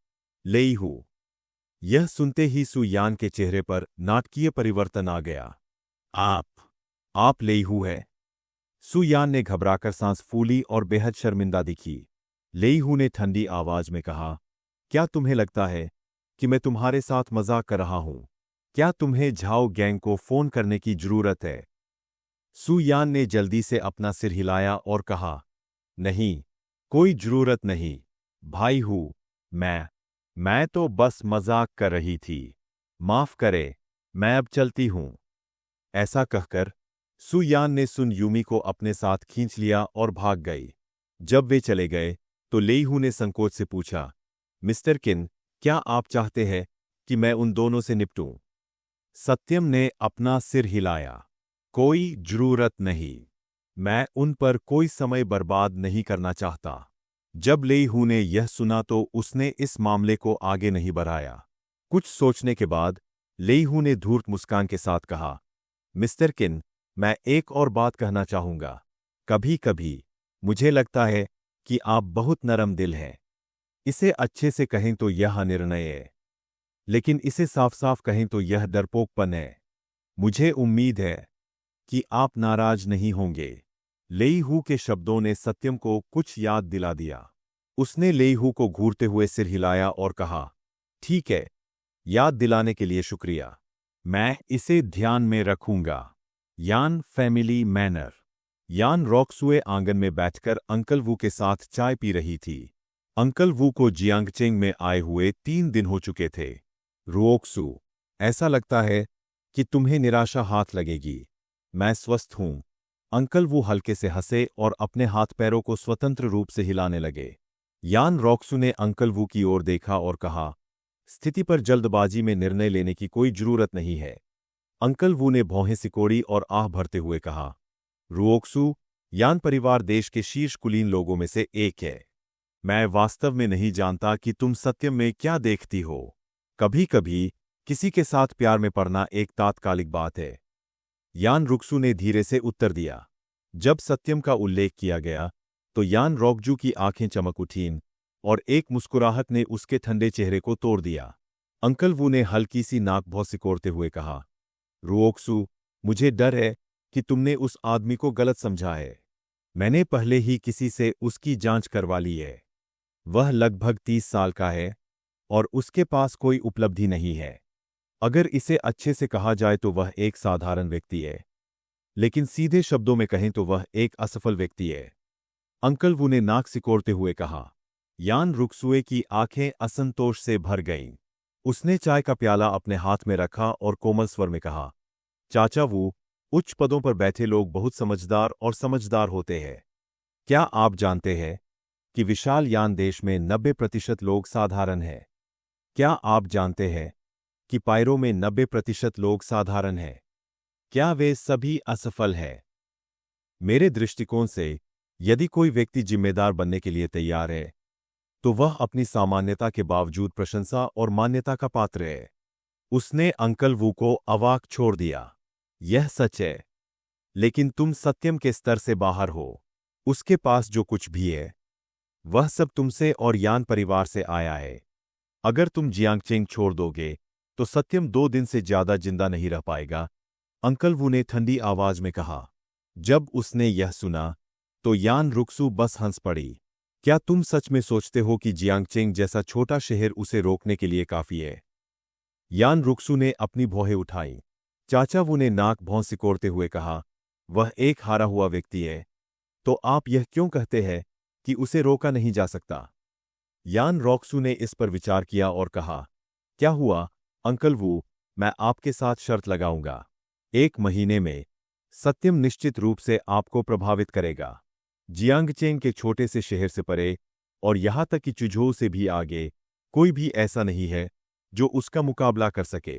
लेईहू। यह सुनते ही सुयान के चेहरे पर नाटकीय परिवर्तन आ गया। आप लेईहू है? सुयान ने घबराकर सांस फूली और बेहद शर्मिंदा दिखी। लेईहू ने ठंडी आवाज में कहा, क्या तुम्हें लगता है कि मैं तुम्हारे साथ मजाक कर रहा हूं? क्या तुम्हें झाओ गैंग को फोन करने की जरूरत है? सुयान ने जल्दी से अपना सिर हिलाया और कहा, नहीं, कोई जरूरत नहीं, भाई हूं मैं तो बस मजाक कर रही थी। माफ करे, मैं अब चलती हूं। ऐसा कहकर सुयान ने सुन यूमी को अपने साथ खींच लिया और भाग गई। जब वे चले गए, तो लेईहू ने संकोच से पूछा, मिस्टर किन, क्या आप चाहते हैं कि मैं उन दोनों से निपटूं? सत्यम ने अपना सिर हिलाया। कोई जरूरत नहीं। मैं उन पर कोई समय बर्बाद नहीं करना चाहता। जब लेईहू ने यह सुना तो उसने इस मामले को आगे नहीं बढ़ाया। कुछ सोचने के बाद लेईहू ने धूर्त मुस्कान के साथ कहा, मिस्टर किन, मैं एक और बात कहना चाहूंगा। कभी कभी मुझे लगता है कि आप बहुत नरम दिल हैं। इसे अच्छे से कहें तो यह निर्णय है, लेकिन इसे साफ साफ कहें तो यह डरपोकपन है। मुझे उम्मीद है कि आप नाराज नहीं होंगे। लेईहू के शब्दों ने सत्यम को कुछ याद दिला दिया। उसने लेईहू को घूरते हुए सिर हिलाया और कहा, ठीक है, याद दिलाने के लिए शुक्रिया। मैं इसे ध्यान में रखूंगा। यान फैमिली मैनर। यान रॉक्सुए आंगन में बैठकर अंकल वू के साथ चाय पी रही थी। अंकल वू को जियांगचेंग में आए हुए 3 दिन हो चुके थे। रुओक्सु, ऐसा लगता है कि तुम्हें निराशा हाथ लगेगी। मैं स्वस्थ हूं। अंकल वो हल्के से हंसे और अपने हाथ पैरों को स्वतंत्र रूप से हिलाने लगे। यान रॉक्सु ने अंकल वू की ओर देखा और कहा, स्थिति पर जल्दबाजी में निर्णय लेने की कोई जरूरत नहीं है। अंकल वू ने भौहें सिकोड़ी और आह भरते हुए कहा, रुओक्सु, यान परिवार देश के शीर्ष कुलीन लोगों में से एक है। मैं वास्तव में नहीं जानता कि तुम सत्यम में क्या देखती हो। कभी कभी किसी के साथ प्यार में पड़ना एक तात्कालिक बात है। यान रुक्सू ने धीरे से उत्तर दिया। जब सत्यम का उल्लेख किया गया तो यान रोकजू की आंखें चमक उठीं और एक मुस्कुराहट ने उसके ठंडे चेहरे को तोड़ दिया। अंकल वू ने हल्की सी नाक भौं सिकोड़ते हुए कहा, रुओक्सू, मुझे डर है कि तुमने उस आदमी को गलत समझा है। मैंने पहले ही किसी से उसकी जांच करवा ली है। वह लगभग 30 साल का है और उसके पास कोई उपलब्धि नहीं है। अगर इसे अच्छे से कहा जाए तो वह एक साधारण व्यक्ति है, लेकिन सीधे शब्दों में कहें तो वह एक असफल व्यक्ति है। अंकल वू ने नाक सिकोड़ते हुए कहा। यान रुक्सुए की आंखें असंतोष से भर गईं। उसने चाय का प्याला अपने हाथ में रखा और कोमल स्वर में कहा, चाचा वू, उच्च पदों पर बैठे लोग बहुत समझदार होते हैं। क्या आप जानते हैं कि विशाल यान देश में 90% लोग साधारण हैं? क्या आप जानते हैं कि पायरो में 90% लोग साधारण हैं? क्या वे सभी असफल हैं? मेरे दृष्टिकोण से, यदि कोई व्यक्ति जिम्मेदार बनने के लिए तैयार है, तो वह अपनी सामान्यता के बावजूद प्रशंसा और मान्यता का पात्र है। उसने अंकल वू को अवाक छोड़ दिया। यह सच है, लेकिन तुम सत्यम के स्तर से बाहर हो। उसके पास जो कुछ भी है, वह सब तुमसे और यान परिवार से आया है। अगर तुम जियांगचेंग छोड़ दोगे, तो सत्यम 2 दिन से ज्यादा जिंदा नहीं रह पाएगा, अंकल वू ने ठंडी आवाज में कहा। जब उसने यह सुना, तो यान रुक्सू बस हंस पड़ी। क्या तुम सच में सोचते हो कि जियांगचेंग जैसा छोटा शहर उसे रोकने के लिए काफी है? यान रुक्सू ने अपनी भौहें उठाईं। चाचा वू ने नाक भौं सिकोड़ते हुए कहा, वह एक हारा हुआ व्यक्ति है, तो आप यह क्यों कहते हैं कि उसे रोका नहीं जा सकता? यान रोक्सू ने इस पर विचार किया और कहा, क्या हुआ, अंकल वू, मैं आपके साथ शर्त लगाऊंगा। 1 महीने में सत्यम निश्चित रूप से आपको प्रभावित करेगा। जियांगचेंग के छोटे से शहर से परे और यहां तक कि चुझोउ से भी आगे कोई भी ऐसा नहीं है जो उसका मुकाबला कर सके।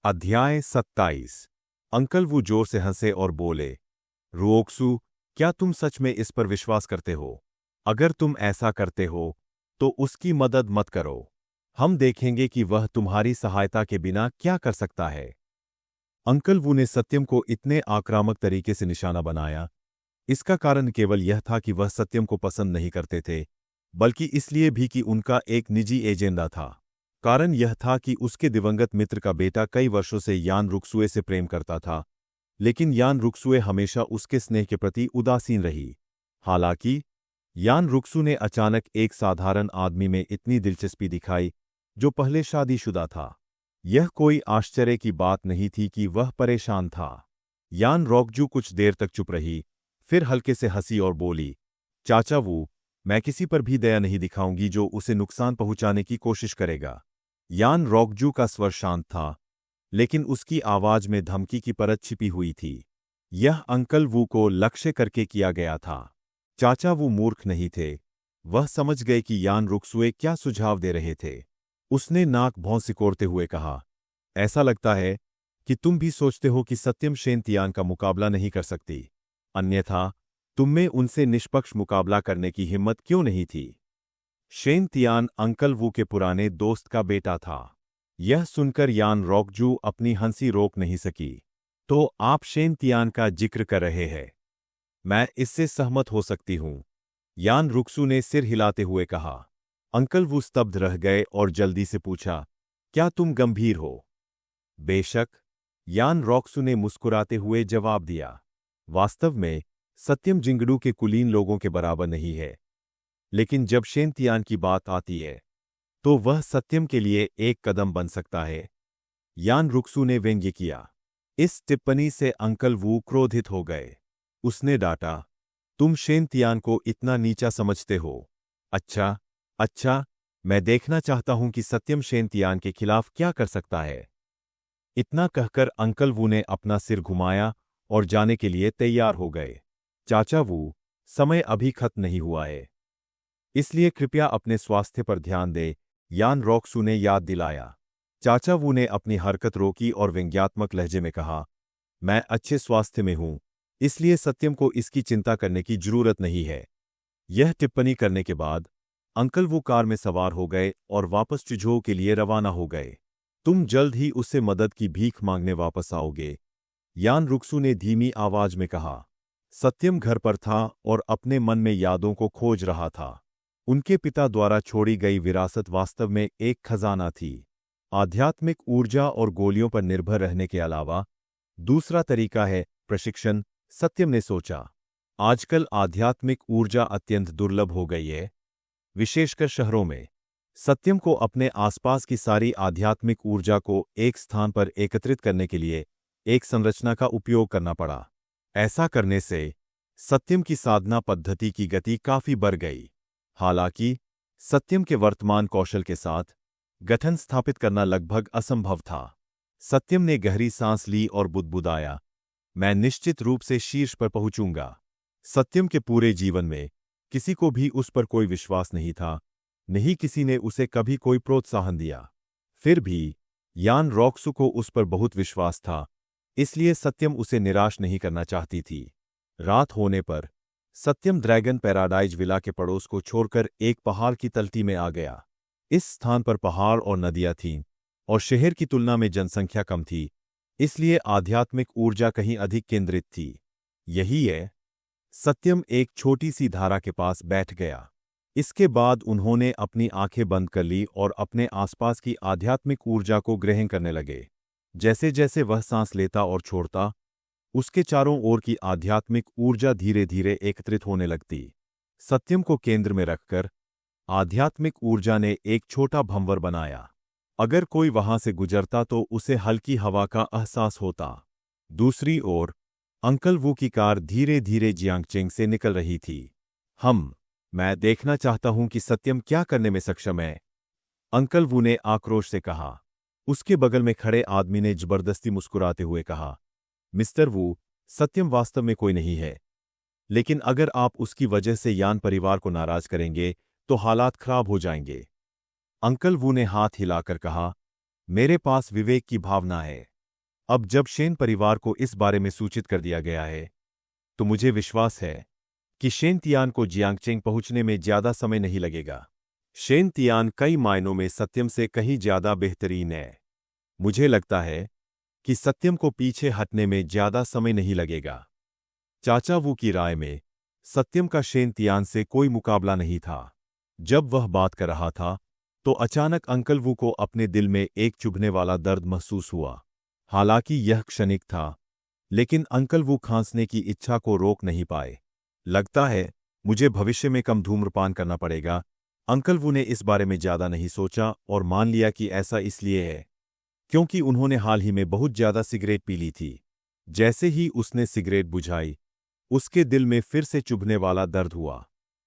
अध्याय 27। अंकल वू जोर से हंसे और बोले, रुओक्सू, क्या तुम सच में इस पर विश्वास करते हो? अगर तुम ऐसा करते हो, तो उसकी मदद मत करो। हम देखेंगे कि वह तुम्हारी सहायता के बिना क्या कर सकता है। अंकल वू ने सत्यम को इतने आक्रामक तरीके से निशाना बनाया, इसका कारण केवल यह था कि वह सत्यम को पसंद नहीं करते थे, बल्कि इसलिए भी कि उनका एक निजी एजेंडा था। कारण यह था कि उसके दिवंगत मित्र का बेटा कई वर्षों से यान रुक्सुए से प्रेम करता था, लेकिन यान रुक्सुए हमेशा उसके स्नेह के प्रति उदासीन रही। हालांकि यान रुक्सू ने अचानक एक साधारण आदमी में इतनी दिलचस्पी दिखाई जो पहले शादीशुदा था। यह कोई आश्चर्य की बात नहीं थी कि वह परेशान था। यान रोकजू कुछ देर तक चुप रही, फिर हल्के से हंसी और बोली, चाचा वू, मैं किसी पर भी दया नहीं दिखाऊंगी जो उसे नुकसान पहुंचाने की कोशिश करेगा। यान रोकजू का स्वर शांत था, लेकिन उसकी आवाज में धमकी की परत छिपी हुई थी। यह अंकल वू को लक्ष्य करके किया गया था। चाचा वू मूर्ख नहीं थे। वह समझ गए कि यान रुक्सुए क्या सुझाव दे रहे थे। उसने नाक भौं सिकोड़ते हुए कहा, ऐसा लगता है कि तुम भी सोचते हो कि सत्यम शेनतियान का मुकाबला नहीं कर सकती। अन्यथा तुम में उनसे निष्पक्ष मुकाबला करने की हिम्मत क्यों नहीं थी? शेनतियान अंकल वू के पुराने दोस्त का बेटा था। यह सुनकर यान रोकजू अपनी हंसी रोक नहीं सकी। तो आप शेनतियान का जिक्र कर रहे हैं? मैं इससे सहमत हो सकती हूं, यान रुक्सू ने सिर हिलाते हुए कहा। अंकल वू स्तब्ध रह गए और जल्दी से पूछा, क्या तुम गंभीर हो? बेशक, यान रोक्सू ने मुस्कुराते हुए जवाब दिया। वास्तव में सत्यम जिंगडू के कुलीन लोगों के बराबर नहीं है, लेकिन जब शेनतियान की बात आती है तो वह सत्यम के लिए एक कदम बन सकता है। यान रुक्सू ने व्यंग्य किया। इस टिप्पणी से अंकल वू क्रोधित हो गए। उसने डांटा, तुम शेनतियान को इतना नीचा समझते हो? अच्छा, अच्छा, मैं देखना चाहता हूं कि सत्यम शेनतियान के खिलाफ क्या कर सकता है। इतना कहकर अंकल वू ने अपना सिर घुमाया और जाने के लिए तैयार हो गए। चाचा वू, समय अभी खत्म नहीं हुआ है, इसलिए कृपया अपने स्वास्थ्य पर ध्यान दें, यान रोक्सू ने याद दिलाया। चाचा वू ने अपनी हरकत रोकी और व्यंग्यात्मक लहजे में कहा, मैं अच्छे स्वास्थ्य में हूं, इसलिए सत्यम को इसकी चिंता करने की जरूरत नहीं है। यह टिप्पणी करने के बाद अंकल वो कार में सवार हो गए और वापस चुझोउ के लिए रवाना हो गए। तुम जल्द ही उससे मदद की भीख मांगने वापस आओगे, यान रुक्सू ने धीमी आवाज में कहा। सत्यम घर पर था और अपने मन में यादों को खोज रहा था। उनके पिता द्वारा छोड़ी गई विरासत वास्तव में एक खजाना थी। आध्यात्मिक ऊर्जा और गोलियों पर निर्भर रहने के अलावा दूसरा तरीका है प्रशिक्षण, सत्यम ने सोचा। आजकल आध्यात्मिक ऊर्जा अत्यंत दुर्लभ हो गई है, विशेषकर शहरों में। सत्यम को अपने आसपास की सारी आध्यात्मिक ऊर्जा को एक स्थान पर एकत्रित करने के लिए एक संरचना का उपयोग करना पड़ा। ऐसा करने से सत्यम की साधना पद्धति की गति काफी बढ़ गई। हालांकि सत्यम के वर्तमान कौशल के साथ गठन स्थापित करना लगभग असंभव था। सत्यम ने गहरी सांस ली और बुदबुदाया, मैं निश्चित रूप से शीर्ष पर पहुंचूंगा। सत्यम के पूरे जीवन में किसी को भी उस पर कोई विश्वास नहीं था, नहीं किसी ने उसे कभी कोई प्रोत्साहन दिया। फिर भी यान रॉक्सू को उस पर बहुत विश्वास था, इसलिए सत्यम उसे निराश नहीं करना चाहती थी। रात होने पर सत्यम ड्रैगन पैराडाइज विला के पड़ोस को छोड़कर एक पहाड़ की तलती में आ गया। इस स्थान पर पहाड़ और नदियां थीं और शहर की तुलना में जनसंख्या कम थी, इसलिए आध्यात्मिक ऊर्जा कहीं अधिक केंद्रित थी। यही है। सत्यम एक छोटी सी धारा के पास बैठ गया। इसके बाद उन्होंने अपनी आंखें बंद कर ली और अपने आसपास की आध्यात्मिक ऊर्जा को ग्रहण करने लगे। जैसे जैसे वह सांस लेता और छोड़ता, उसके चारों ओर की आध्यात्मिक ऊर्जा धीरे धीरे एकत्रित होने लगती। सत्यम को केंद्र में रखकर आध्यात्मिक ऊर्जा ने एक छोटा भंवर बनाया। अगर कोई वहां से गुजरता तो उसे हल्की हवा का एहसास होता। दूसरी ओर अंकल वू की कार धीरे धीरे जियांगचेंग से निकल रही थी। मैं देखना चाहता हूं कि सत्यम क्या करने में सक्षम है, अंकल वू ने आक्रोश से कहा। उसके बगल में खड़े आदमी ने जबरदस्ती मुस्कुराते हुए कहा, मिस्टर वू, सत्यम वास्तव में कोई नहीं है, लेकिन अगर आप उसकी वजह से यान परिवार को नाराज करेंगे तो हालात खराब हो जाएंगे। अंकल वू ने हाथ हिलाकर कहा, मेरे पास विवेक की भावना है। अब जब शेन परिवार को इस बारे में सूचित कर दिया गया है, तो मुझे विश्वास है कि शेन तियान को जियांगचेंग पहुंचने में ज्यादा समय नहीं लगेगा। शेन तियान कई मायनों में सत्यम से कहीं ज्यादा बेहतरीन है। मुझे लगता है कि सत्यम को पीछे हटने में ज्यादा समय नहीं लगेगा। चाचा वू की राय में सत्यम का शेन तियान से कोई मुकाबला नहीं था। जब वह बात कर रहा था तो अचानक अंकल वू को अपने दिल में एक चुभने वाला दर्द महसूस हुआ। हालांकि यह क्षणिक था, लेकिन अंकल वू खांसने की इच्छा को रोक नहीं पाए। लगता है मुझे भविष्य में कम धूम्रपान करना पड़ेगा। अंकल वू ने इस बारे में ज्यादा नहीं सोचा और मान लिया कि ऐसा इसलिए है क्योंकि उन्होंने हाल ही में बहुत ज्यादा सिगरेट पी ली थी। जैसे ही उसने सिगरेट बुझाई, उसके दिल में फिर से चुभने वाला दर्द हुआ,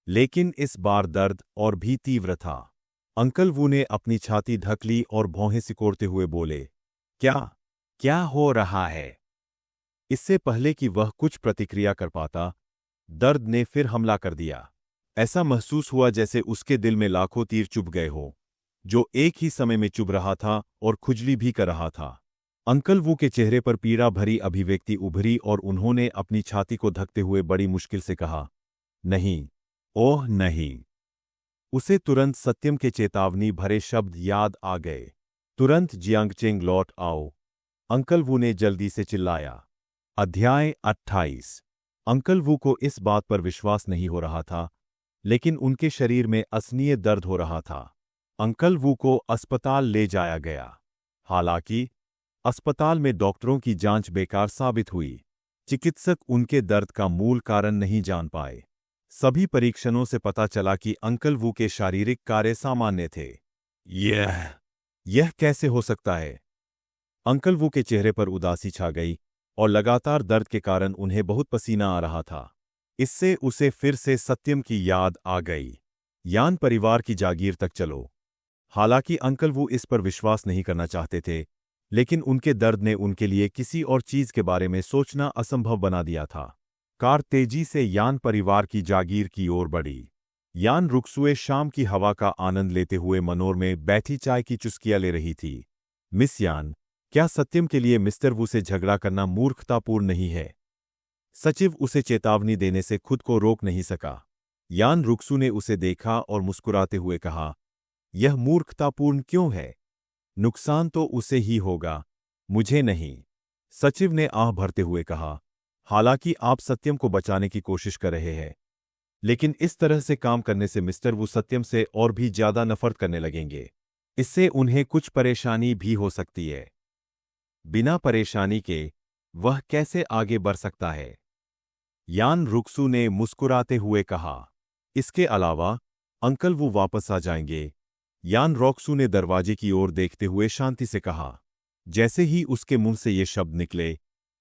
लेकिन इस बार दर्द और भी तीव्र था। अंकल वू ने अपनी छाती ढक ली और भौहें सिकोड़ते हुए बोले, क्या हो रहा है? इससे पहले कि वह कुछ प्रतिक्रिया कर पाता, दर्द ने फिर हमला कर दिया। ऐसा महसूस हुआ जैसे उसके दिल में लाखों तीर चुभ गए हो, जो एक ही समय में चुभ रहा था और खुजली भी कर रहा था। अंकल वू के चेहरे पर पीड़ा भरी अभिव्यक्ति उभरी और उन्होंने अपनी छाती को धकते हुए बड़ी मुश्किल से कहा, नहीं, ओह नहीं। उसे तुरंत सत्यम के चेतावनी भरे शब्द याद आ गए। तुरंत जियांगचेंग लौट आओ, अंकल वू ने जल्दी से चिल्लाया। अध्याय 28। अंकल वू को इस बात पर विश्वास नहीं हो रहा था, लेकिन उनके शरीर में असहनीय दर्द हो रहा था। अंकल वू को अस्पताल ले जाया गया। हालांकि अस्पताल में डॉक्टरों की जांच बेकार साबित हुई। चिकित्सक उनके दर्द का मूल कारण नहीं जान पाए। सभी परीक्षणों से पता चला कि अंकल वू के शारीरिक कार्य सामान्य थे। यह कैसे हो सकता है? अंकल वू के चेहरे पर उदासी छा गई और लगातार दर्द के कारण उन्हें बहुत पसीना आ रहा था। इससे उसे फिर से सत्यम की याद आ गई। यान परिवार की जागीर तक चलो। हालांकि अंकल वू इस पर विश्वास नहीं करना चाहते थे, लेकिन उनके दर्द ने उनके लिए किसी और चीज के बारे में सोचना असंभव बना दिया था। कार तेजी से यान परिवार की जागीर की ओर बढ़ी। यान रुक्सुए शाम की हवा का आनंद लेते हुए मनोर में बैठी चाय की चुस्कियां ले रही थी। मिस यान, क्या सत्यम के लिए मिस्टर वू से झगड़ा करना मूर्खतापूर्ण नहीं है? सचिव उसे चेतावनी देने से खुद को रोक नहीं सका। यान रुक्सू ने उसे देखा और मुस्कुराते हुए कहा, यह मूर्खतापूर्ण क्यों है? नुकसान तो उसे ही होगा, मुझे नहीं। सचिव ने आह भरते हुए कहा, हालांकि आप सत्यम को बचाने की कोशिश कर रहे हैं, लेकिन इस तरह से काम करने से मिस्टर वू सत्यम से और भी ज्यादा नफरत करने लगेंगे। इससे उन्हें कुछ परेशानी भी हो सकती है। बिना परेशानी के वह कैसे आगे बढ़ सकता है? यान रुक्सू ने मुस्कुराते हुए कहा। इसके अलावा अंकल वो वापस आ जाएंगे। यान रोक्सू ने दरवाजे की ओर देखते हुए शांति से कहा। जैसे ही उसके मुंह से ये शब्द निकले,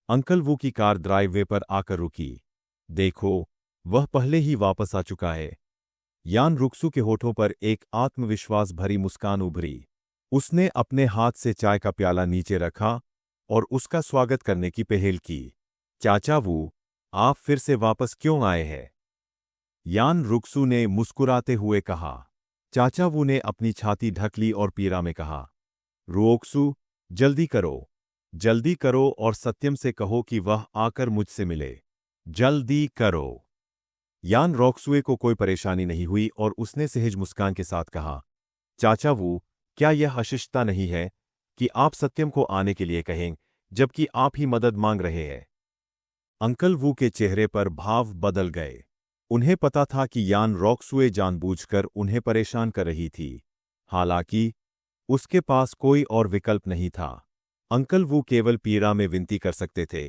अंकल वो की कार ड्राइववे पर आकर रुकी। देखो, वह पहले ही वापस आ चुका है। यान रुक्सू के होठों पर एक आत्मविश्वास भरी मुस्कान उभरी। उसने अपने हाथ से चाय का प्याला नीचे रखा और उसका स्वागत करने की पहेल की। चाचा वू, आप फिर से वापस क्यों आए हैं? यान रुक्सू ने मुस्कुराते हुए कहा। चाचा वू ने अपनी छाती ढक ली और पीरा में कहा, रुओक्सू, जल्दी करो और सत्यम से कहो कि वह आकर मुझसे मिले। जल्दी करो। यान रोक्सुए को कोई परेशानी नहीं हुई और उसने सहज मुस्कान के साथ कहा, चाचा वू, क्या यह अशिष्टता नहीं है कि आप सत्यम को आने के लिए कहें, जबकि आप ही मदद मांग रहे हैं? अंकल वू के चेहरे पर भाव बदल गए। उन्हें पता था कि यान रोक्सुए जानबूझकर उन्हें परेशान कर रही थी। हालांकि उसके पास कोई और विकल्प नहीं था। अंकल वू केवल पीड़ा में विनती कर सकते थे,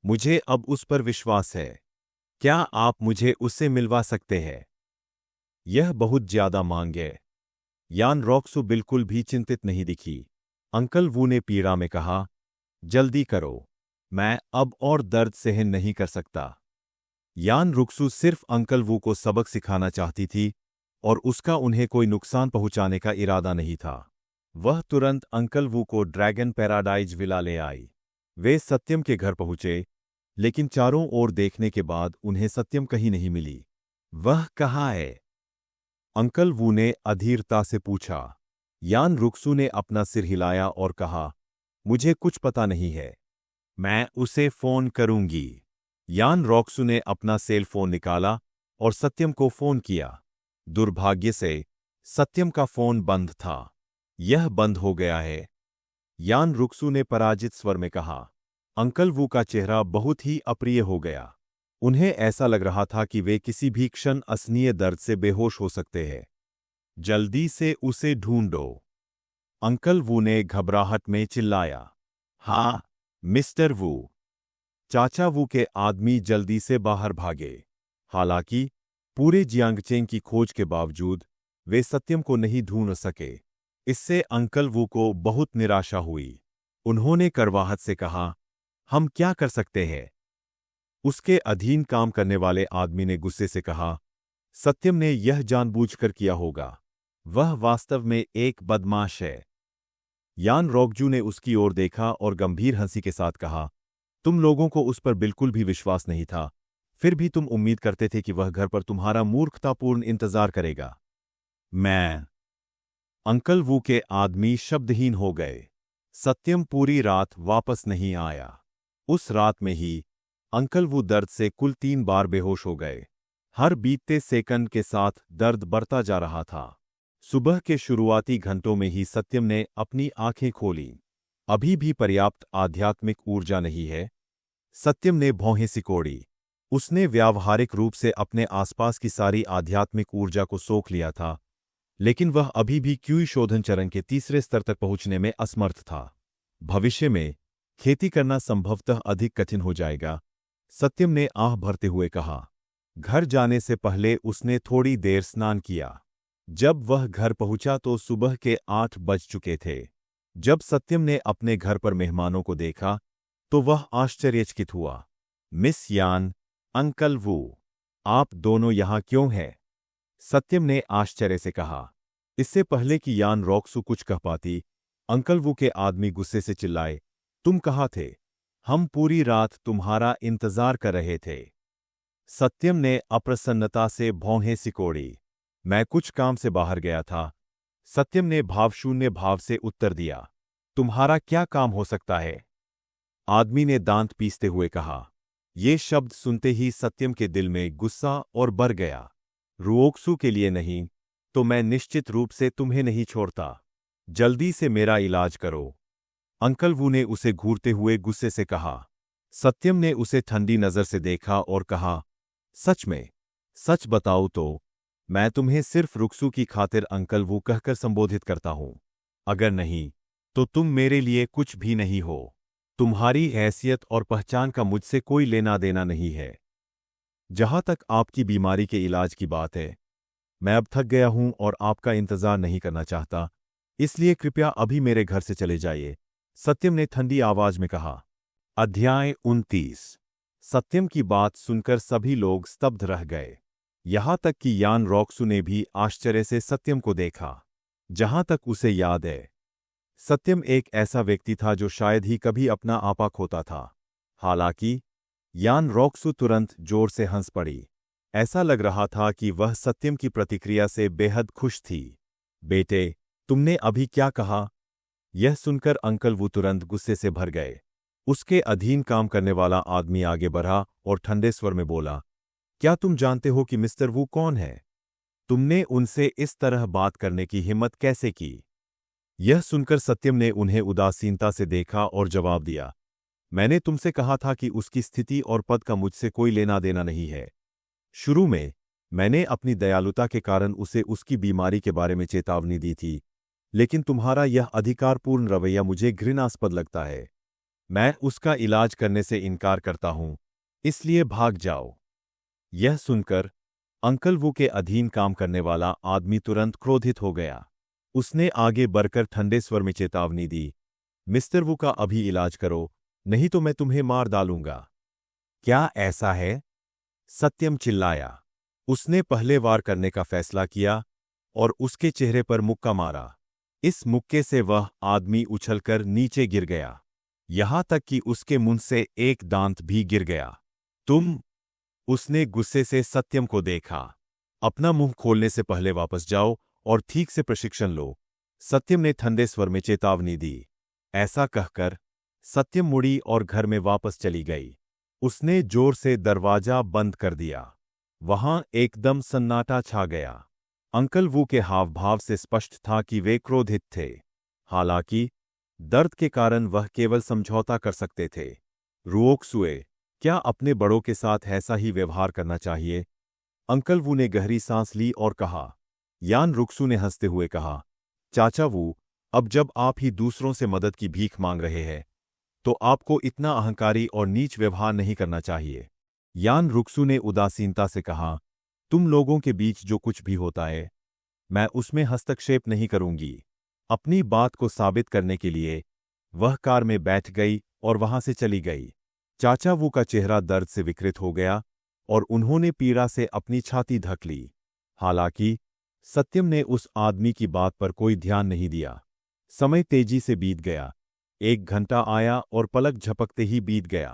मुझे अब उस पर विश्वास है। क्या आप मुझे उससे मिलवा सकते हैं? यह बहुत ज्यादा मांग है। यान रोक्सु बिल्कुल भी चिंतित नहीं दिखी। अंकल वू ने पीड़ा में कहा, जल्दी करो, मैं अब और दर्द सहन नहीं कर सकता। यान रुक्सु सिर्फ अंकल वू को सबक सिखाना चाहती थी और उसका उन्हें कोई नुकसान पहुंचाने का इरादा नहीं था। वह तुरंत अंकल वू को ड्रैगन पैराडाइज विला ले आई। वे सत्यम के घर पहुंचे, लेकिन चारों ओर देखने के बाद उन्हें सत्यम कहीं नहीं मिली। वह कहाँ है? अंकल वू ने अधीरता से पूछा। यान रुक्सु ने अपना सिर हिलाया और कहा, मुझे कुछ पता नहीं है, मैं उसे फोन करूंगी। यान रोक्सु ने अपना सेल फोन निकाला और सत्यम को फोन किया। दुर्भाग्य से सत्यम का फोन बंद था। यह बंद हो गया है, यान रुक्सु ने पराजित स्वर में कहा। अंकल वू का चेहरा बहुत ही अप्रिय हो गया। उन्हें ऐसा लग रहा था कि वे किसी भी क्षण असहनीय दर्द से बेहोश हो सकते हैं। जल्दी से उसे ढूंढो, अंकल वू ने घबराहट में चिल्लाया। हाँ, मिस्टर वू। चाचा वू के आदमी जल्दी से बाहर भागे। हालांकि पूरे जियांगचेंग की खोज के बावजूद वे सत्यम को नहीं ढूंढ सके। इससे अंकल वू को बहुत निराशा हुई। उन्होंने कड़वाहट से कहा, हम क्या कर सकते हैं? उसके अधीन काम करने वाले आदमी ने गुस्से से कहा, सत्यम ने यह जानबूझकर किया होगा। वह वास्तव में एक बदमाश है। यान रोकजू ने उसकी ओर देखा और गंभीर हंसी के साथ कहा, तुम लोगों को उस पर बिल्कुल भी विश्वास नहीं था, फिर भी तुम उम्मीद करते थे कि वह घर पर तुम्हारा मूर्खतापूर्ण इंतजार करेगा। मैं। अंकल वू के आदमी शब्दहीन हो गए। सत्यम पूरी रात वापस नहीं आया। उस रात में ही अंकल वू दर्द से कुल 3 बार बेहोश हो गए। हर बीतते सेकंड के साथ दर्द बढ़ता जा रहा था। सुबह के शुरुआती घंटों में ही सत्यम ने अपनी आंखें खोलीं। अभी भी पर्याप्त आध्यात्मिक ऊर्जा नहीं है। सत्यम ने भौहें सिकोड़ी। उसने व्यावहारिक रूप से अपने आसपास की सारी आध्यात्मिक ऊर्जा को सोख लिया था, लेकिन वह अभी भी क्यूई शोधन चरण के तीसरे स्तर तक पहुंचने में असमर्थ था। भविष्य में खेती करना संभवतः अधिक कठिन हो जाएगा, सत्यम ने आह भरते हुए कहा। घर जाने से पहले उसने थोड़ी देर स्नान किया। जब वह घर पहुंचा तो सुबह के 8 बज चुके थे। जब सत्यम ने अपने घर पर मेहमानों को देखा तो वह आश्चर्यचकित हुआ। मिस यान, अंकल वू, आप दोनों यहां क्यों हैं? सत्यम ने आश्चर्य से कहा। इससे पहले कि यान रोक्सु कुछ कह पाती, अंकल वू के आदमी गुस्से से चिल्लाए, तुम कहाँ थे? हम पूरी रात तुम्हारा इंतजार कर रहे थे। सत्यम ने अप्रसन्नता से भौहें सिकोड़ी। मैं कुछ काम से बाहर गया था, सत्यम ने भावशून्य भाव से उत्तर दिया। तुम्हारा क्या काम हो सकता है? आदमी ने दांत पीसते हुए कहा। ये शब्द सुनते ही सत्यम के दिल में गुस्सा और बढ़ गया। रुओक्सु के लिए नहीं तो मैं निश्चित रूप से तुम्हें नहीं छोड़ता। जल्दी से मेरा इलाज करो। अंकल वू ने उसे घूरते हुए गुस्से से कहा। सत्यम ने उसे ठंडी नजर से देखा और कहा, सच में? सच बताओ तो मैं तुम्हें सिर्फ रुक्सू की खातिर अंकल वू कहकर संबोधित करता हूं। अगर नहीं तो तुम मेरे लिए कुछ भी नहीं हो। तुम्हारी हैसियत और पहचान का मुझसे कोई लेना देना नहीं है। जहां तक आपकी बीमारी के इलाज की बात है, मैं अब थक गया हूं और आपका इंतजार नहीं करना चाहता, इसलिए कृपया अभी मेरे घर से चले जाइए, सत्यम ने ठंडी आवाज में कहा। अध्याय 29। सत्यम की बात सुनकर सभी लोग स्तब्ध रह गए। यहां तक कि यान रॉक्सू ने भी आश्चर्य से सत्यम को देखा। जहां तक उसे याद है, सत्यम एक ऐसा व्यक्ति था जो शायद ही कभी अपना आपा खोता था। हालांकि यान रॉक्सू तुरंत जोर से हंस पड़ी। ऐसा लग रहा था कि वह सत्यम की प्रतिक्रिया से बेहद खुश थी। बेटे, तुमने अभी क्या कहा? यह सुनकर अंकल वो तुरंत गुस्से से भर गए। उसके अधीन काम करने वाला आदमी आगे बढ़ा और ठंडे स्वर में बोला, क्या तुम जानते हो कि मिस्टर वू कौन है? तुमने उनसे इस तरह बात करने की हिम्मत कैसे की? यह सुनकर सत्यम ने उन्हें उदासीनता से देखा और जवाब दिया, मैंने तुमसे कहा था कि उसकी स्थिति और पद का मुझसे कोई लेना देना नहीं है। शुरू में मैंने अपनी दयालुता के कारण उसे उसकी बीमारी के बारे में चेतावनी दी थी, लेकिन तुम्हारा यह अधिकारपूर्ण रवैया मुझे घृणास्पद लगता है। मैं उसका इलाज करने से इनकार करता हूं, इसलिए भाग जाओ। यह सुनकर अंकल वू के अधीन काम करने वाला आदमी तुरंत क्रोधित हो गया। उसने आगे बढ़कर ठंडे स्वर में चेतावनी दी, मिस्टर वू का अभी इलाज करो, नहीं तो मैं तुम्हें मार डालूंगा। क्या ऐसा है? सत्यम चिल्लाया। उसने पहले वार करने का फैसला किया और उसके चेहरे पर मुक्का मारा। इस मुक्के से वह आदमी उछलकर नीचे गिर गया, यहां तक कि उसके मुंह से एक दांत भी गिर गया। तुम? उसने गुस्से से सत्यम को देखा। अपना मुंह खोलने से पहले वापस जाओ और ठीक से प्रशिक्षण लो, सत्यम ने ठंडे स्वर में चेतावनी दी। ऐसा कहकर सत्यम मुड़ी और घर में वापस चली गई। उसने जोर से दरवाजा बंद कर दिया। वहां एकदम सन्नाटा छा गया। अंकल वू के हाव भाव से स्पष्ट था कि वे क्रोधित थे। हालांकि दर्द के कारण वह केवल समझौता कर सकते थे। रुओक्सुए, क्या अपने बड़ों के साथ ऐसा ही व्यवहार करना चाहिए? अंकल वू ने गहरी सांस ली और कहा। यान रुक्सू ने हंसते हुए कहा, चाचा वू, अब जब आप ही दूसरों से मदद की भीख मांग रहे हैं, तो आपको इतना अहंकारी और नीच व्यवहार नहीं करना चाहिए। यान रुक्सू ने उदासीनता से कहा, तुम लोगों के बीच जो कुछ भी होता है, मैं उसमें हस्तक्षेप नहीं करूंगी। अपनी बात को साबित करने के लिए वह कार में बैठ गई और वहां से चली गई। चाचा वू का चेहरा दर्द से विकृत हो गया और उन्होंने पीड़ा से अपनी छाती ढक ली। हालांकि सत्यम ने उस आदमी की बात पर कोई ध्यान नहीं दिया। समय तेजी से बीत गया। 1 घंटा आया और पलक झपकते ही बीत गया।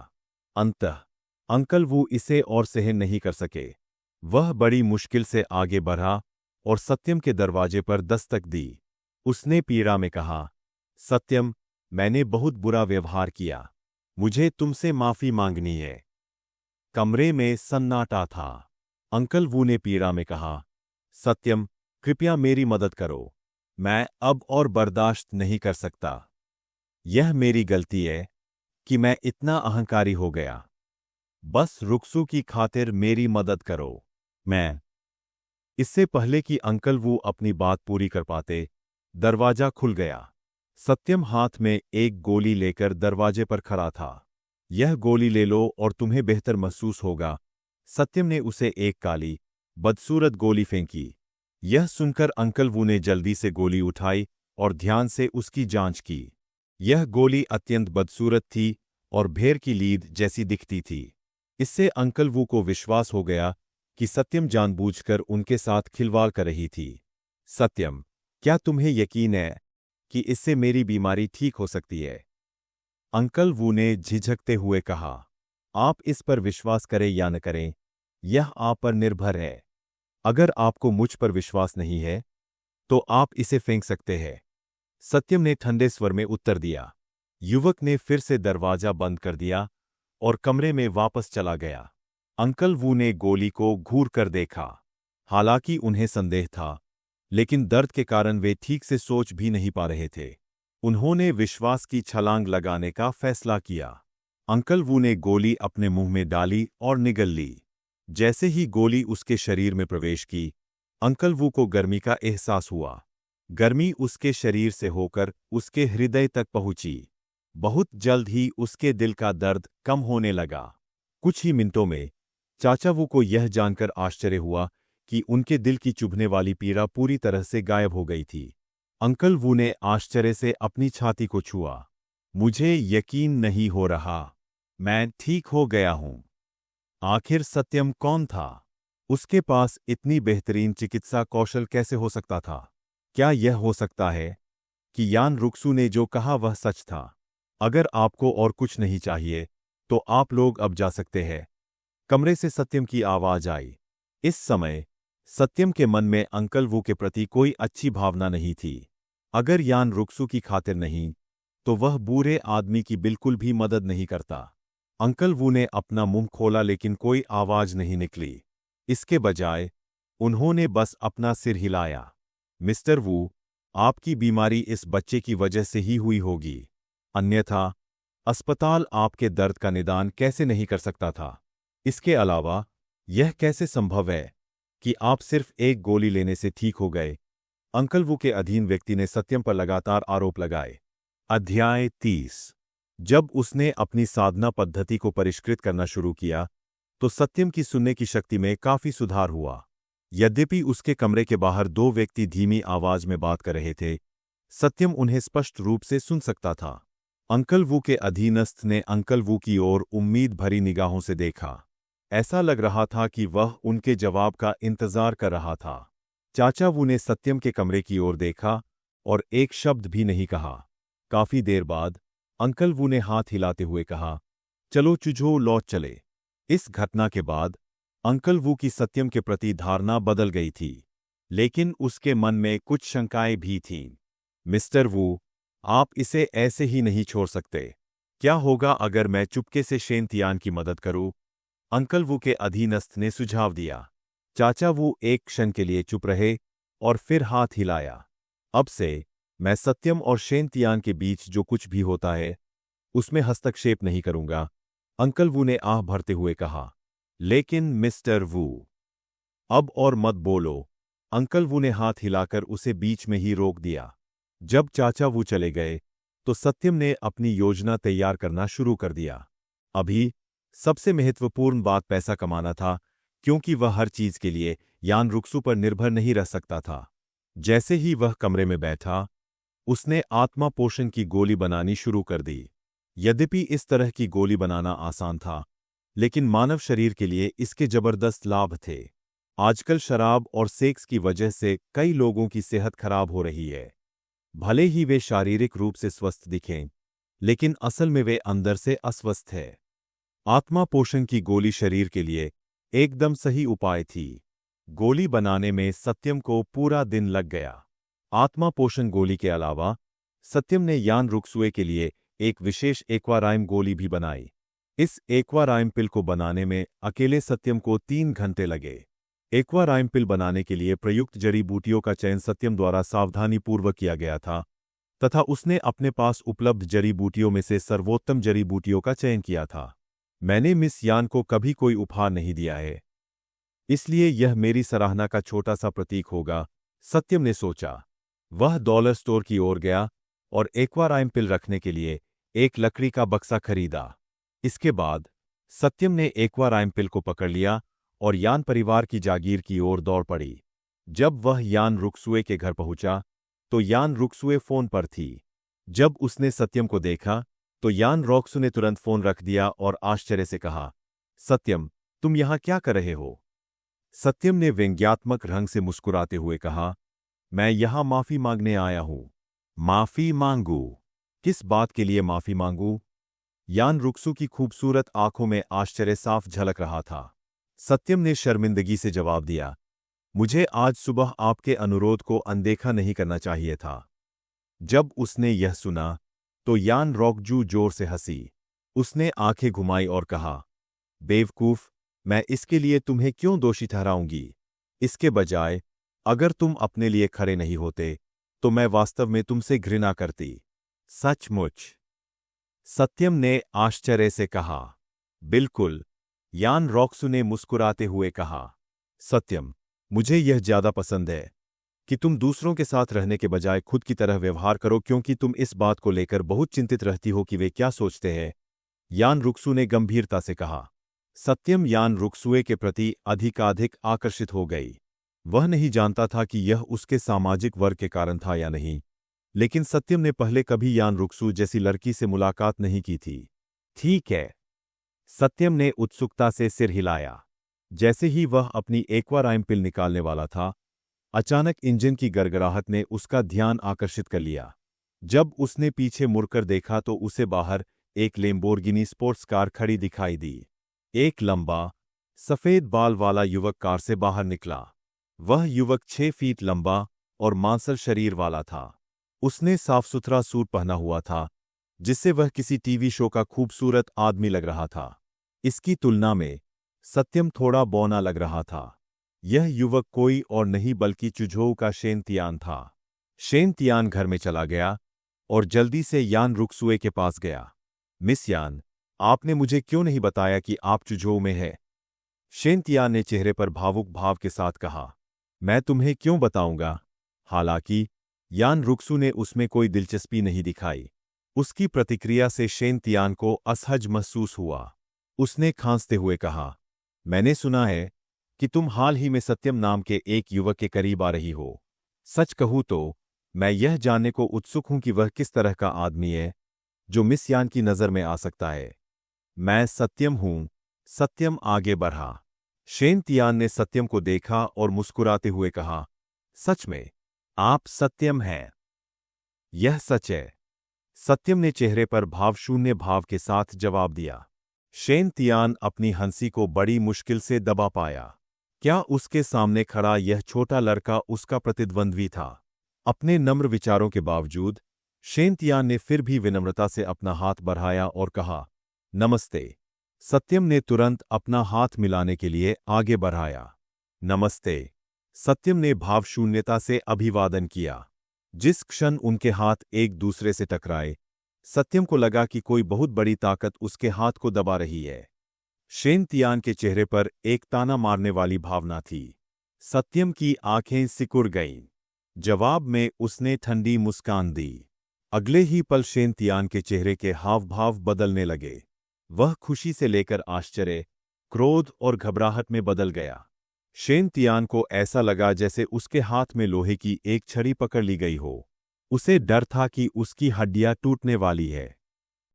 अंततः अंकल वू इसे और सहन नहीं कर सके। वह बड़ी मुश्किल से आगे बढ़ा और सत्यम के दरवाजे पर दस्तक दी। उसने पीड़ा में कहा, सत्यम, मैंने बहुत बुरा व्यवहार किया। मुझे तुमसे माफी मांगनी है। कमरे में सन्नाटा था। अंकल वू ने पीड़ा में कहा, सत्यम, कृपया मेरी मदद करो। मैं अब और बर्दाश्त नहीं कर सकता। यह मेरी गलती है कि मैं इतना अहंकारी हो गया। बस रुक्सू की खातिर मेरी मदद करो। मैं। इससे पहले कि अंकल वू अपनी बात पूरी कर पाते, दरवाजा खुल गया। सत्यम हाथ में एक गोली लेकर दरवाजे पर खड़ा था। यह गोली ले लो और तुम्हें बेहतर महसूस होगा। सत्यम ने उसे एक काली, बदसूरत गोली फेंकी। यह सुनकर अंकल वू ने जल्दी से गोली उठाई और ध्यान से उसकी जांच की। यह गोली अत्यंत बदसूरत थी और भेड़ की लीद जैसी दिखती थी। इससे अंकल वू को विश्वास हो गया कि सत्यम जानबूझकर उनके साथ खिलवाड़ कर रही थी। सत्यम, क्या तुम्हें यकीन है कि इससे मेरी बीमारी ठीक हो सकती है? अंकल वू ने झिझकते हुए कहा, आप इस पर विश्वास करें या न करें, यह आप पर निर्भर है। अगर आपको मुझ पर विश्वास नहीं है, तो आप इसे फेंक सकते हैं। सत्यम ने ठंडे स्वर में उत्तर दिया। युवक ने फिर से दरवाजा बंद कर दिया और कमरे में वापस चला गया। अंकल वू ने गोली को घूर कर देखा। हालांकि उन्हें संदेह था, लेकिन दर्द के कारण वे ठीक से सोच भी नहीं पा रहे थे। उन्होंने विश्वास की छलांग लगाने का फैसला किया। अंकल वू ने गोली अपने मुंह में डाली और निगल ली। जैसे ही गोली उसके शरीर में प्रवेश की, अंकल वू को गर्मी का एहसास हुआ। गर्मी उसके शरीर से होकर उसके हृदय तक पहुंची। बहुत जल्द ही उसके दिल का दर्द कम होने लगा। कुछ ही मिनटों में चाचा वू को यह जानकर आश्चर्य हुआ कि उनके दिल की चुभने वाली पीड़ा पूरी तरह से गायब हो गई थी। अंकल वू ने आश्चर्य से अपनी छाती को छुआ। मुझे यकीन नहीं हो रहा। मैं ठीक हो गया हूं। आखिर सत्यम कौन था? उसके पास इतनी बेहतरीन चिकित्सा कौशल कैसे हो सकता था? क्या यह हो सकता है कि यान रुक्सू ने जो कहा वह सच था? अगर आपको और कुछ नहीं चाहिए, तो आप लोग अब जा सकते हैं। कमरे से सत्यम की आवाज आई। इस समय सत्यम के मन में अंकल वू के प्रति कोई अच्छी भावना नहीं थी। अगर यान रुक्सू की खातिर नहीं, तो वह बूढ़े आदमी की बिल्कुल भी मदद नहीं करता। अंकल वू ने अपना मुंह खोला लेकिन कोई आवाज नहीं निकली। इसके बजाय उन्होंने बस अपना सिर हिलाया। मिस्टर वू, आपकी बीमारी इस बच्चे की वजह से ही हुई होगी, अन्यथा अस्पताल आपके दर्द का निदान कैसे नहीं कर सकता था? इसके अलावा यह कैसे संभव है कि आप सिर्फ एक गोली लेने से ठीक हो गए? अंकल वू के अधीन व्यक्ति ने सत्यम पर लगातार आरोप लगाए। अध्याय 30। जब उसने अपनी साधना पद्धति को परिष्कृत करना शुरू किया, तो सत्यम की सुनने की शक्ति में काफी सुधार हुआ। यद्यपि उसके कमरे के बाहर दो व्यक्ति धीमी आवाज में बात कर रहे थे, सत्यम उन्हें स्पष्ट रूप से सुन सकता था। अंकल वू के अधीनस्थ ने अंकल वू की ओर उम्मीद भरी निगाहों से देखा। ऐसा लग रहा था कि वह उनके जवाब का इंतजार कर रहा था। चाचा वू ने सत्यम के कमरे की ओर देखा और एक शब्द भी नहीं कहा। काफी देर बाद अंकल वू ने हाथ हिलाते हुए कहा, चलो चुझो लौट चले। इस घटना के बाद अंकल वू की सत्यम के प्रति धारणा बदल गई थी, लेकिन उसके मन में कुछ शंकाएं भी थीं। मिस्टर वू, आप इसे ऐसे ही नहीं छोड़ सकते। क्या होगा अगर मैं चुपके से शेंतियान की मदद करूं? अंकल वू के अधीनस्थ ने सुझाव दिया। चाचा वू एक क्षण के लिए चुप रहे और फिर हाथ हिलाया। अब से मैं सत्यम और शेंतियान के बीच जो कुछ भी होता है, उसमें हस्तक्षेप नहीं करूंगा, अंकल वू ने आह भरते हुए कहा। लेकिन मिस्टर वू, अब और मत बोलो। अंकल वू ने हाथ हिलाकर उसे बीच में ही रोक दिया। जब चाचा वू चले गए, तो सत्यम ने अपनी योजना तैयार करना शुरू कर दिया। अभी सबसे महत्वपूर्ण बात पैसा कमाना था, क्योंकि वह हर चीज के लिए यान रुक्सू पर निर्भर नहीं रह सकता था। जैसे ही वह कमरे में बैठा, उसने आत्मा पोषण की गोली बनानी शुरू कर दी। यद्यपि इस तरह की गोली बनाना आसान था, लेकिन मानव शरीर के लिए इसके जबरदस्त लाभ थे। आजकल शराब और सेक्स की वजह से कई लोगों की सेहत खराब हो रही है। भले ही वे शारीरिक रूप से स्वस्थ दिखें, लेकिन असल में वे अंदर से अस्वस्थ है। आत्मा पोषण की गोली शरीर के लिए एकदम सही उपाय थी। गोली बनाने में सत्यम को पूरा दिन लग गया। आत्मा पोषण गोली के अलावा सत्यम ने यान रुक्सुए के लिए एक विशेष एक्वाराइम गोली भी बनाई। इस एक्वाराइम पिल को बनाने में अकेले सत्यम को 3 घंटे लगे। एक्वाराइम पिल बनाने के लिए प्रयुक्त जड़ी बूटियों का चयन सत्यम द्वारा सावधानीपूर्वक किया गया था, तथा उसने अपने पास उपलब्ध जड़ी बूटियों में से सर्वोत्तम जड़ी बूटियों का चयन किया था। मैंने मिस यान को कभी कोई उपहार नहीं दिया है, इसलिए यह मेरी सराहना का छोटा सा प्रतीक होगा, सत्यम ने सोचा। वह डॉलर स्टोर की ओर गया और एक्वाराइम पिल रखने के लिए एक लकड़ी का बक्सा खरीदा। इसके बाद सत्यम ने एक्वाराइम पिल को पकड़ लिया और यान परिवार की जागीर की ओर दौड़ पड़ी। जब वह यान रुक्सुए के घर पहुंचा, तो यान रुक्सुए फोन पर थी। जब उसने सत्यम को देखा, तो यान रॉक्सु ने तुरंत फोन रख दिया और आश्चर्य से कहा, सत्यम, तुम यहां क्या कर रहे हो? सत्यम ने व्यंग्यात्मक ढंग से मुस्कुराते हुए कहा, मैं यहां माफी मांगने आया हूं। माफी मांगू? किस बात के लिए माफी मांगू? यान रुक्सु की खूबसूरत आंखों में आश्चर्य साफ झलक रहा था। सत्यम ने शर्मिंदगी से जवाब दिया, मुझे आज सुबह आपके अनुरोध को अनदेखा नहीं करना चाहिए था। जब उसने यह सुना, तो यान रॉकजू जोर से हंसी। उसने आंखें घुमाई और कहा, बेवकूफ, मैं इसके लिए तुम्हें क्यों दोषी ठहराऊंगी? इसके बजाय, अगर तुम अपने लिए खड़े नहीं होते, तो मैं वास्तव में तुमसे घृणा करती। सचमुच? सत्यम ने आश्चर्य से कहा। बिल्कुल, यान रॉक्सू ने मुस्कुराते हुए कहा। सत्यम, मुझे यह ज्यादा पसंद है कि तुम दूसरों के साथ रहने के बजाय खुद की तरह व्यवहार करो, क्योंकि तुम इस बात को लेकर बहुत चिंतित रहती हो कि वे क्या सोचते हैं, यान रुक्सू ने गंभीरता से कहा। सत्यम यान रुक्सुए के प्रति अधिकाधिक आकर्षित हो गई। वह नहीं जानता था कि यह उसके सामाजिक वर्ग के कारण था या नहीं, लेकिन सत्यम ने पहले कभी यान रुक्सू जैसी लड़की से मुलाकात नहीं की थी। ठीक है, सत्यम ने उत्सुकता से सिर हिलाया। जैसे ही वह अपनी एक्वाराइम पिल निकालने वाला था, अचानक इंजन की गड़गड़ाहट ने उसका ध्यान आकर्षित कर लिया। जब उसने पीछे मुड़कर देखा तो उसे बाहर एक लैम्बोर्गिनी स्पोर्ट्स कार खड़ी दिखाई दी। एक लंबा, सफेद बाल वाला युवक कार से बाहर निकला। वह युवक 6 फीट लंबा और मांसल शरीर वाला था। उसने साफ सुथरा सूट पहना हुआ था, जिससे वह किसी टीवी शो का खूबसूरत आदमी लग रहा था। इसकी तुलना में सत्यम थोड़ा बौना लग रहा था। यह युवक कोई और नहीं बल्कि चुझोऊ का शेन तियान था। शेन तियान घर में चला गया और जल्दी से यान रुक्सुए के पास गया। मिस यान, आपने मुझे क्यों नहीं बताया कि आप चुझोऊ में हैं? शेन तियान ने चेहरे पर भावुक भाव के साथ कहा। मैं तुम्हें क्यों बताऊंगा? हालांकि यान रुक्सू ने उसमें कोई दिलचस्पी नहीं दिखाई। उसकी प्रतिक्रिया से शेन तियान को असहज महसूस हुआ। उसने खांसते हुए कहा, मैंने सुना है कि तुम हाल ही में सत्यम नाम के एक युवक के करीब आ रही हो। सच कहूं तो मैं यह जानने को उत्सुक हूं कि वह किस तरह का आदमी है जो मिस यान की नज़र में आ सकता है। मैं सत्यम हूं। सत्यम आगे बढ़ा। शेन तियान ने सत्यम को देखा और मुस्कुराते हुए कहा, सच में, आप सत्यम हैं? यह सच है। सत्यम ने चेहरे पर भावशून्य भाव के साथ जवाब दिया। शेन तियान अपनी हंसी को बड़ी मुश्किल से दबा पाया। क्या उसके सामने खड़ा यह छोटा लड़का उसका प्रतिद्वंद्वी था? अपने नम्र विचारों के बावजूद शेन तियान ने फिर भी विनम्रता से अपना हाथ बढ़ाया और कहा, नमस्ते। सत्यम ने तुरंत अपना हाथ मिलाने के लिए आगे बढ़ाया। नमस्ते। सत्यम ने भावशून्यता से अभिवादन किया। जिस क्षण उनके हाथ एक दूसरे से टकराए, सत्यम को लगा कि कोई बहुत बड़ी ताकत उसके हाथ को दबा रही है। शेन तियान के चेहरे पर एक ताना मारने वाली भावना थी। सत्यम की आंखें सिकुड़ गईं। जवाब में उसने ठंडी मुस्कान दी। अगले ही पल शेन तियान के चेहरे के हाव भाव बदलने लगे। वह खुशी से लेकर आश्चर्य, क्रोध और घबराहट में बदल गया। शेन तियान को ऐसा लगा जैसे उसके हाथ में लोहे की एक छड़ी पकड़ ली गई हो। उसे डर था कि उसकी हड्डियां टूटने वाली है।